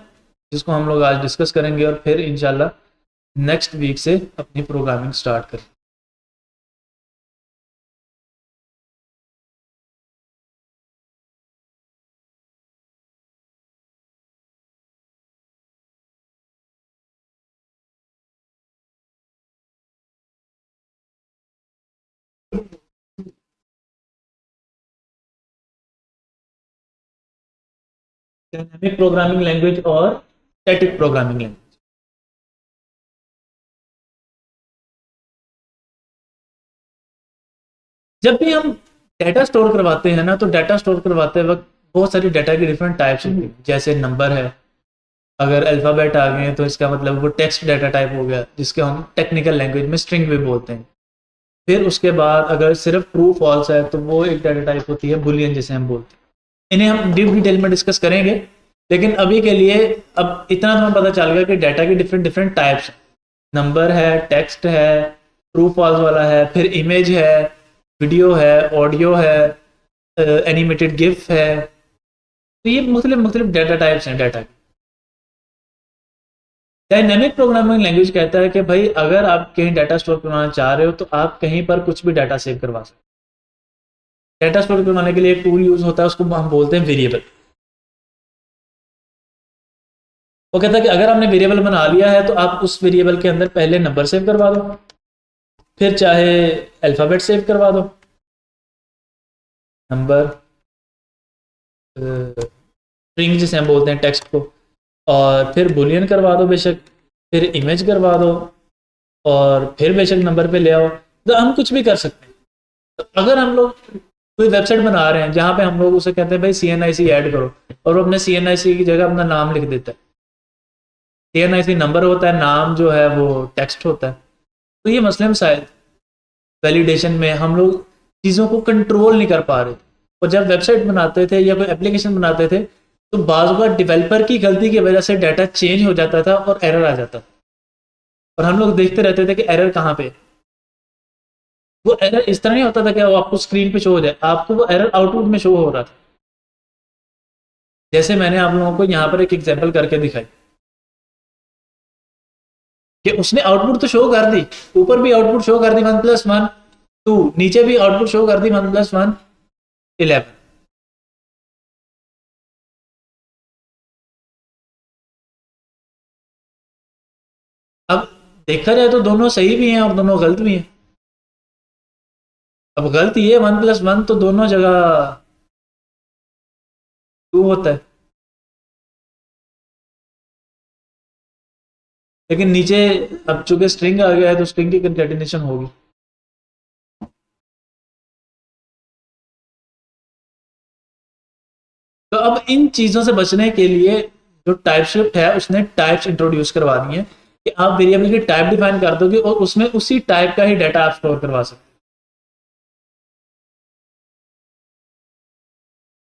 जिसको हम लोग आज डिस्कस करेंगे और फिर इंशाल्लाह नेक्स्ट वीक से अपनी प्रोग्रामिंग स्टार्ट करें। डायनामिक प्रोग्रामिंग लैंग्वेज और स्टैटिक प्रोग्रामिंग लैंग्वेज। जब भी हम डाटा स्टोर करवाते हैं ना, तो डाटा स्टोर करवाते वक्त बहुत सारी डाटा की डिफरेंट टाइप्स होती हैं। जैसे नंबर है, अगर अल्फ़ाबेट आ गए हैं तो इसका मतलब वो टेक्स्ट डाटा टाइप हो गया, जिसके हम टेक्निकल लैंग्वेज में स्ट्रिंग भी बोलते हैं। फिर उसके बाद अगर सिर्फ ट्रू फॉल्स है तो वो एक डाटा टाइप होती है बुलियन, जिसे हम बोलते हैं। इन्हें हम डीप डिटेल में डिस्कस करेंगे, लेकिन अभी के लिए अब इतना तो हमें पता चल गया कि डाटा की डिफरेंट डिफरेंट टाइप्स हैं। नंबर है, टेक्स्ट है, ट्रू फॉल्स वाला है, फिर इमेज है, वीडियो है, ऑडियो है, एनिमेटेड गिफ है। तो ये मुख्तलिफ मुख्तलिफ डाटा टाइप्स हैं डाटा की। डायनेमिक प्रोग्रामिंग लैंग्वेज कहता है कि भाई अगर आप कहीं डाटा स्टोर करवाना चाह रहे हो तो आप कहीं पर कुछ भी डाटा सेव करवा सकते हो। डाटा स्टोर करवाने के लिए एक टूल यूज होता है, उसको हम बोलते हैं वेरिएबल। वो कहता है कि अगर आपने वेरिएबल बना लिया है तो आप उस वेरिएबल के अंदर पहले नंबर सेव करवा दो, फिर चाहे अल्फ़ाबेट सेव करवा दो, नंबर, स्ट्रिंग जिसे हम बोलते हैं टेक्स्ट को, और फिर बुलियन करवा दो बेशक, फिर इमेज करवा दो, और फिर बेशक नंबर पे ले आओ। तो हम कुछ भी कर सकते हैं। तो अगर हम लोग कोई वेबसाइट बना रहे हैं जहाँ पे हम लोग उसे कहते हैं भाई सी एन आई सी ऐड करो, और वो अपने सी एन आई सी की जगह अपना नाम लिख देता है। सी एन आई सी नंबर होता है, नाम जो है वो टेक्स्ट होता है। तो ये मसले में शायद वैलिडेशन में हम लोग चीज़ों को कंट्रोल नहीं कर पा रहे थे। और जब वेबसाइट बनाते थे या कोई एप्लीकेशन बनाते थे तो बाज़ बार डेवलपर की गलती की वजह से डाटा चेंज हो जाता था और एरर आ जाता था, और हम लोग देखते रहते थे कि एरर कहाँ पे। वो एरर इस तरह नहीं होता था कि वो आपको स्क्रीन पे शो हो जाए, आपको वो एरर आउटपुट में शो हो रहा था। जैसे मैंने आप लोगों को यहाँ पर एक एग्जांपल करके दिखाई कि उसने आउटपुट तो शो कर दी, ऊपर भी आउटपुट शो कर दी 1+1 2, नीचे भी आउटपुट शो कर दी 1+1 11। अब देखा जाए तो दोनों सही भी हैं और दोनों गलत भी हैं। अब गलत ये 1+1 तो दोनों जगह 2 होता है, लेकिन नीचे अब चूंकि स्ट्रिंग आ गया है तो स्ट्रिंग की कंकेटिनेशन होगी। तो अब इन चीज़ों से बचने के लिए जो टाइप स्क्रिप्ट है उसने टाइप्स इंट्रोड्यूस करवा दी है कि आप वेरिएबल की टाइप डिफाइन कर दोगे और उसमें उसी टाइप का ही डाटा आप स्टोर करवा सकते हो।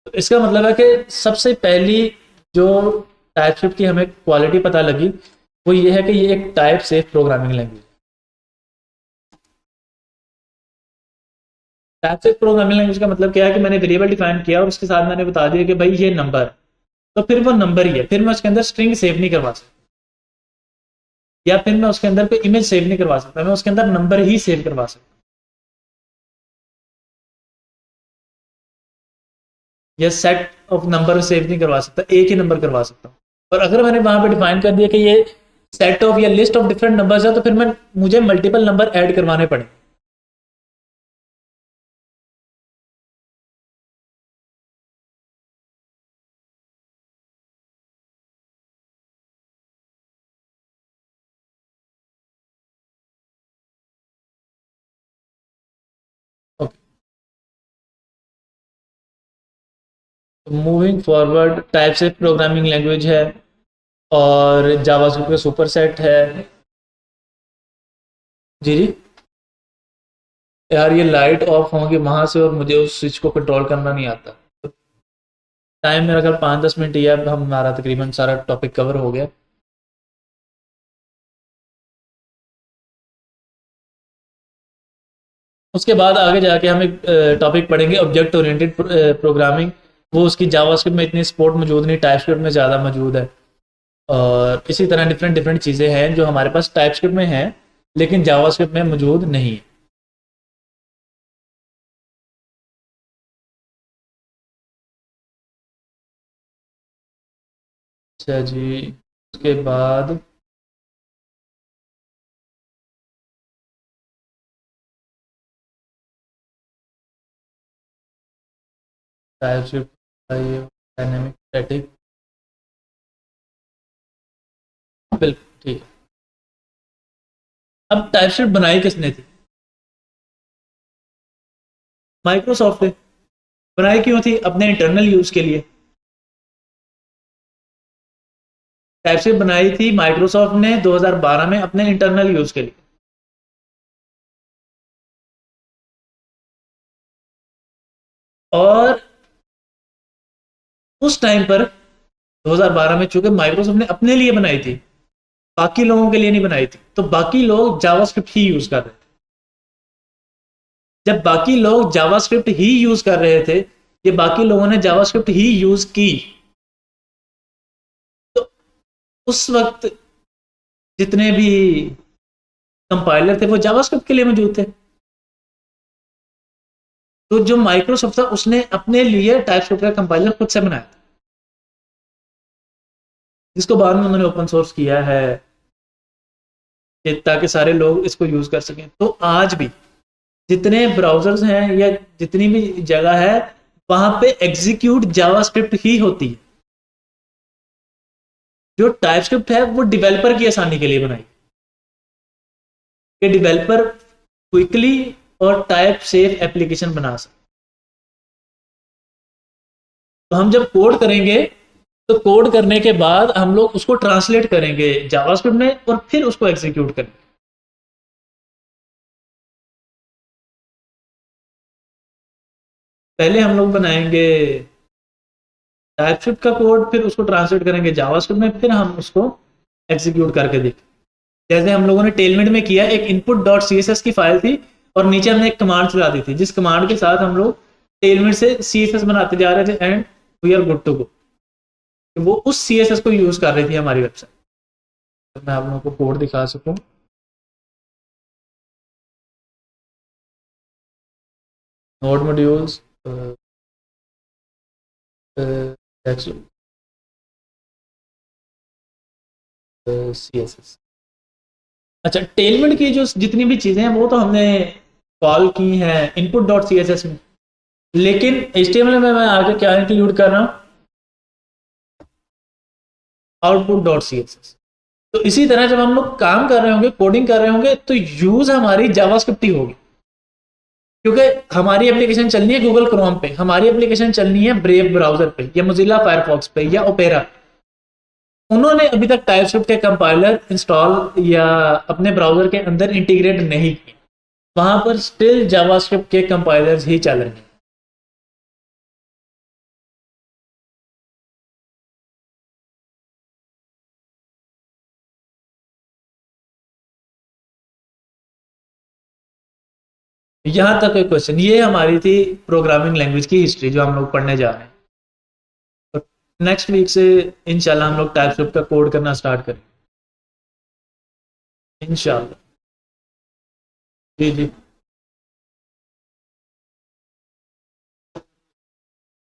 तो इसका मतलब है कि सबसे पहली जो टाइप स्क्रिप्ट की हमें क्वालिटी पता लगी वो ये है कि ये एक type safe programming language. Type safe programming language का मतलब क्या है कि मैंने वेरिएबल डिफाइन किया और उसके साथ मैंने बता दिया कि भाई ये नंबर, तो फिर वो नंबर ही है, फिर मैं उसके अंदर स्ट्रिंग सेव नहीं करवा सकता, या फिर मैं उसके अंदर कोई इमेज सेव नहीं करवा सकता, मैं उसके अंदर नंबर ही सेव करवा सकता, या सेट ऑफ नंबर सेव नहीं करवा सकता, एक ही नंबर करवा सकता हूँ। और अगर मैंने वहां पे डिफाइन कर दिया कि ये सेट ऑफ या लिस्ट ऑफ डिफरेंट नंबर्स है तो फिर मैं मुझे मल्टीपल नंबर ऐड करवाने पड़े। Moving forward, typeset programming language है और जावास्क्रिप्ट का सुपरसेट है। जी जी। यार ये लाइट ऑफ होंगी वहां से और मुझे उस स्विच को कंट्रोल करना नहीं आता। टाइम मेरा कल 5-10 मिनट ही है, अब हमारा तकरीबन सारा टॉपिक कवर हो गया। उसके बाद आगे जाके हम एक टॉपिक पढ़ेंगे ऑब्जेक्ट ओरिएंटेड प्रोग्रामिंग। वो उसकी जावास्क्रिप्ट में इतनी सपोर्ट मौजूद नहीं, टाइपस्क्रिप्ट में ज़्यादा मौजूद है। और इसी तरह डिफरेंट डिफरेंट चीज़ें हैं जो हमारे पास टाइपस्क्रिप्ट में हैं लेकिन जावास्क्रिप्ट में मौजूद नहीं है। अच्छा जी। उसके बाद टाइपस्क्रिप्ट डायनेमिक स्टैटिक, बिल्कुल ठीक है। अब टाइपस्क्रिप्ट बनाई किसने थी? माइक्रोसॉफ्ट ने। बनाई क्यों थी? अपने इंटरनल यूज़ के लिए। टाइपस्क्रिप्ट बनाई थी माइक्रोसॉफ्ट ने 2012 में अपने इंटरनल यूज़ के लिए। और उस टाइम पर 2012 में चूंकि माइक्रोसॉफ्ट ने अपने लिए बनाई थी, बाकी लोगों के लिए नहीं बनाई थी, तो बाकी लोग जावास्क्रिप्ट ही यूज कर रहे थे। जब बाकी लोग जावास्क्रिप्ट ही यूज कर रहे थे, ये बाकी लोगों ने जावास्क्रिप्ट ही यूज की, तो उस वक्त जितने भी कंपाइलर थे वो जावास्क्रिप्ट के लिए मौजूद थे। तो जो माइक्रोसॉफ्ट था उसने अपने लिए टाइपस्क्रिप्ट का कंपाइलर खुद से बनाया था, जिसको बाद में उन्होंने ओपन सोर्स किया है ताकि सारे लोग इसको यूज कर सकें। तो आज भी जितने ब्राउजर्स हैं या जितनी भी जगह है वहां पे एग्जीक्यूट जावास्क्रिप्ट ही होती है। जो टाइपस्क्रिप्ट है वो डेवलपर की आसानी के लिए बनाई कि डेवलपर क्विकली और टाइप सेफ एप्लीकेशन बना सके। तो हम जब कोड करेंगे तो कोड करने के बाद हम लोग उसको ट्रांसलेट करेंगे जावास्क्रिप्ट में और फिर उसको एग्जीक्यूट करेंगे। पहले हम लोग बनाएंगे टाइपस्क्रिप्ट का कोड, फिर उसको ट्रांसलेट करेंगे जावास्क्रिप्ट में, फिर हम उसको एग्जीक्यूट करके देखें। जैसे हम लोगों ने टेलमेट में किया, एक input dot C S S की फाइल थी और नीचे हमने एक कमांड चला दी थी, जिस कमांड के साथ हम लोग टेलमेट से सी एस एस बनाते जा रहे थे and we are good to go. वो उस सी एस एस को यूज कर रही थी हमारी वेबसाइट। तो मैं आप लोगों को कोड दिखा सकूं। Node modules, C S S. अच्छा, टेलमेट की जो जितनी भी चीज़ें हैं वो तो हमने कॉल की हैं input dot C S S में, लेकिन एच टी एम एल में मैं आगे क्या इंक्लूड कर रहा हूँ? Output dot C S S. तो इसी तरह जब हम लोग काम कर रहे होंगे, कोडिंग कर रहे होंगे, तो यूज हमारी जावास्क्रिप्ट ही होगी, क्योंकि हमारी एप्लीकेशन चलनी है गूगल क्रोम पे, हमारी एप्लीकेशन चलनी है ब्रेव ब्राउजर पे या मोजिला फायरफॉक्स पे या ओपेरा। उन्होंने अभी तक टाइपस्क्रिप्ट के कंपाइलर इंस्टॉल या अपने ब्राउजर के अंदर इंटीग्रेट नहीं किए, वहां पर स्टिल जावास्क्रिप्ट के कंपाइलर्स ही चल रहे हैं। यहां तक एक क्वेश्चन, ये हमारी थी प्रोग्रामिंग लैंग्वेज की हिस्ट्री जो हम लोग पढ़ने जा रहे हैं। तो नेक्स्ट वीक से इंशाल्लाह हम लोग टाइपस्क्रिप्ट का कोड करना स्टार्ट करें इंशाल्लाह। जी जी।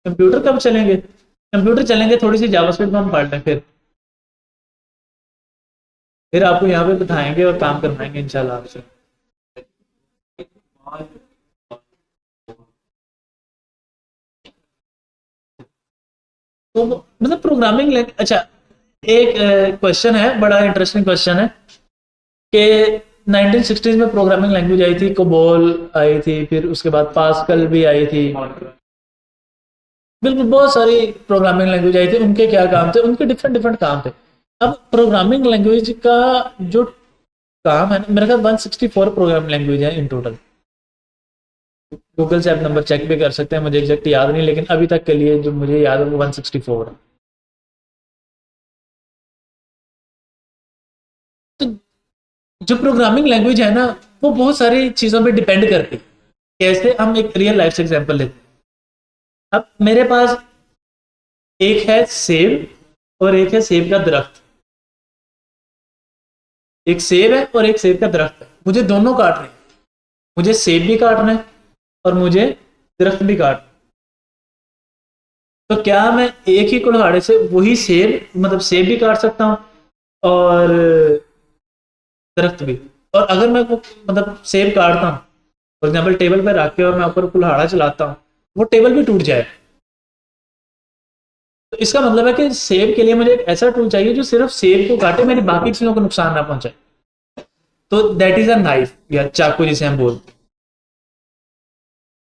कंप्यूटर कब चलेंगे? कंप्यूटर चलेंगे थोड़ी सी जावास्क्रिप्ट में हम पढ़ लें, फिर आपको यहाँ पे बिठाएंगे और काम करवाएंगे इंशाल्लाह आपसे। तो मतलब प्रोग्रामिंग लैंग्वेज, अच्छा एक क्वेश्चन है, बड़ा इंटरेस्टिंग क्वेश्चन है कि 1960s में प्रोग्रामिंग लैंग्वेज आई थी, कोबोल आई थी, फिर उसके बाद पास्कल भी आई थी। बिल्कुल, बहुत सारी प्रोग्रामिंग लैंग्वेज आई थी, उनके क्या काम थे, उनके डिफरेंट डिफरेंट काम थे। अब प्रोग्रामिंग लैंग्वेज का जो काम है ना, मेरे ख्याल 164 प्रोग्रामिंग लैंग्वेज है इन टोटल। गूगल से आप नंबर चेक भी कर सकते हैं, मुझे एग्जैक्ट याद नहीं, लेकिन अभी तक के लिए जो मुझे याद है वो 164 है। तो जो प्रोग्रामिंग लैंग्वेज है ना, वो बहुत सारी चीज़ों पे डिपेंड करती है। कैसे, हम एक रियल लाइफ से एग्जांपल लेते हैं। अब मेरे पास एक है सेब और एक है सेब का दरख्त। एक सेब है और एक सेब का दरख्त है, मुझे दोनों काटने हैं। मुझे सेब भी काटना है और मुझे दरख्त भी काटना है। तो क्या मैं एक ही कुल्हाड़े से वही सेब, मतलब सेब भी काट सकता हूँ और दरख्त भी? और अगर मैं वो मतलब सेब काटता हूँ फॉर एग्जाम्पल टेबल पर रख के, और मैं ऊपर कुल्हाड़ा चलाता हूँ, वो टेबल भी टूट जाए। तो इसका मतलब है कि सेब के लिए मुझे एक ऐसा टूल चाहिए जो सिर्फ सेब को काटे, मेरी बाकी चीजों को नुकसान ना पहुंचाए। तो दैट इज अ नाइफ या चाकू जिसे हम बोलते हैं।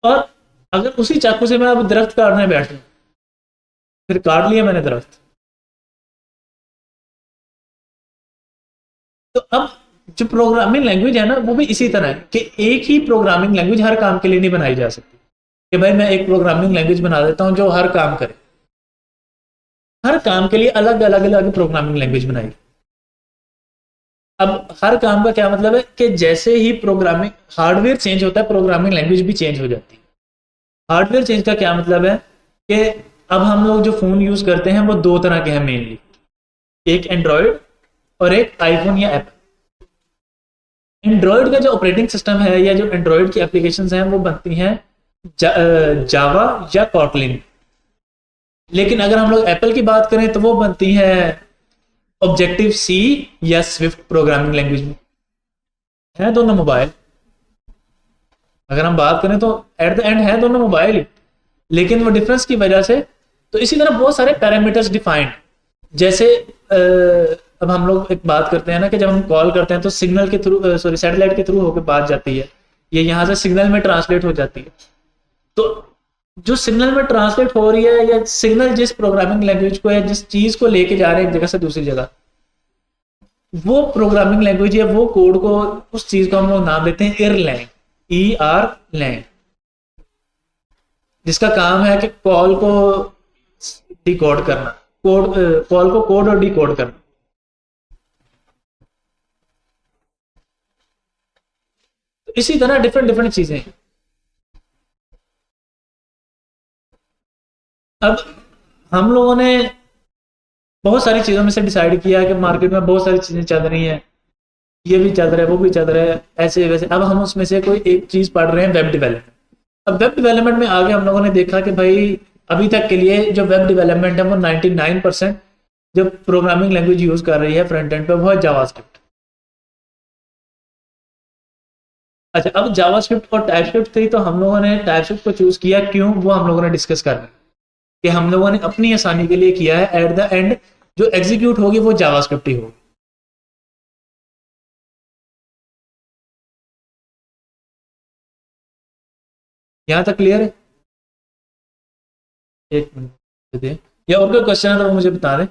और अगर उसी चाकू से मैं अब दरख्त काटने बैठ लूं, फिर काट लिया मैंने दरख्त। तो अब जो प्रोग्रामिंग लैंग्वेज है ना, वो भी इसी तरह है कि एक ही प्रोग्रामिंग लैंग्वेज हर काम के लिए नहीं बनाई जा सकती कि भाई मैं एक प्रोग्रामिंग लैंग्वेज बना देता हूं जो हर काम करे। हर काम के लिए अलग अलग अलग प्रोग्रामिंग लैंग्वेज बनाई। अब हर काम का क्या मतलब है कि जैसे ही प्रोग्रामिंग हार्डवेयर चेंज होता है, प्रोग्रामिंग लैंग्वेज भी चेंज हो जाती है। हार्डवेयर चेंज का क्या मतलब है कि अब हम लोग जो फोन यूज करते हैं वो दो तरह के हैं मेनली। एक एंड्रॉयड और एक आईफोन या एप्पल। एंड्रॉयड का जो ऑपरेटिंग सिस्टम है या जो एंड्रॉयड की एप्लीकेशन हैं वो बनती हैं जावा या कॉटलिन। लेकिन अगर हम लोग एप्पल की बात करें तो वो बनती है ऑब्जेक्टिव सी या स्विफ्ट प्रोग्रामिंग लैंग्वेज में। है दोनों मोबाइल, अगर हम बात करें तो एट द एंड है दोनों मोबाइल ही, लेकिन वो डिफरेंस की वजह से। तो इसी तरह बहुत सारे पैरामीटर्स डिफाइंड, जैसे अब हम लोग एक बात करते हैं ना कि जब हम कॉल करते हैं तो सिग्नल के थ्रू, सॉरी सैटेलाइट के थ्रू होकर बात जाती है, ये यहाँ से सिग्नल में ट्रांसलेट हो जाती है। तो जो सिग्नल में ट्रांसलेट हो रही है, या सिग्नल जिस प्रोग्रामिंग लैंग्वेज को या जिस चीज को लेके जा रहे हैं एक जगह से दूसरी जगह, वो प्रोग्रामिंग लैंग्वेज या वो कोड को, उस चीज को हम लोग नाम देते हैं इरलैंग। ई आर लैंग, जिसका काम है कि कॉल को डिकोड करना, कोड, कॉल को कोड और डिकोड करना। तो इसी तरह डिफरेंट डिफरेंट चीजें हैं। अब हम लोगों ने बहुत सारी चीजों में से डिसाइड किया कि मार्केट में बहुत सारी चीजें चल रही हैं, ये भी चल रहा है वो भी चल रहा है ऐसे वैसे। अब हम उसमें से कोई एक चीज पढ़ रहे हैं, वेब डेवलपमेंट। अब वेब डेवलपमेंट में आगे हम लोगों ने देखा कि भाई अभी तक के लिए जो वेब डेवलपमेंट है वो 99% जो प्रोग्रामिंग लैंग्वेज यूज कर रही है फ्रंट एंड पे वो है जावास्क्रिप्ट। अच्छा, अब जावास्क्रिप्ट और टाइपस्क्रिप्ट थी, तो हम लोगों ने टाइपस्क्रिप्ट को चूज किया, क्यों, वो हम लोगों ने डिस्कस करना है कि हम लोगों ने अपनी आसानी के लिए किया है। एट द एंड जो एग्जीक्यूट होगी वो जावास्क्रिप्ट ही होगी। यहाँ तक क्लियर है? एक मिनट दे, या और कोई क्वेश्चन है तो मुझे बता दें।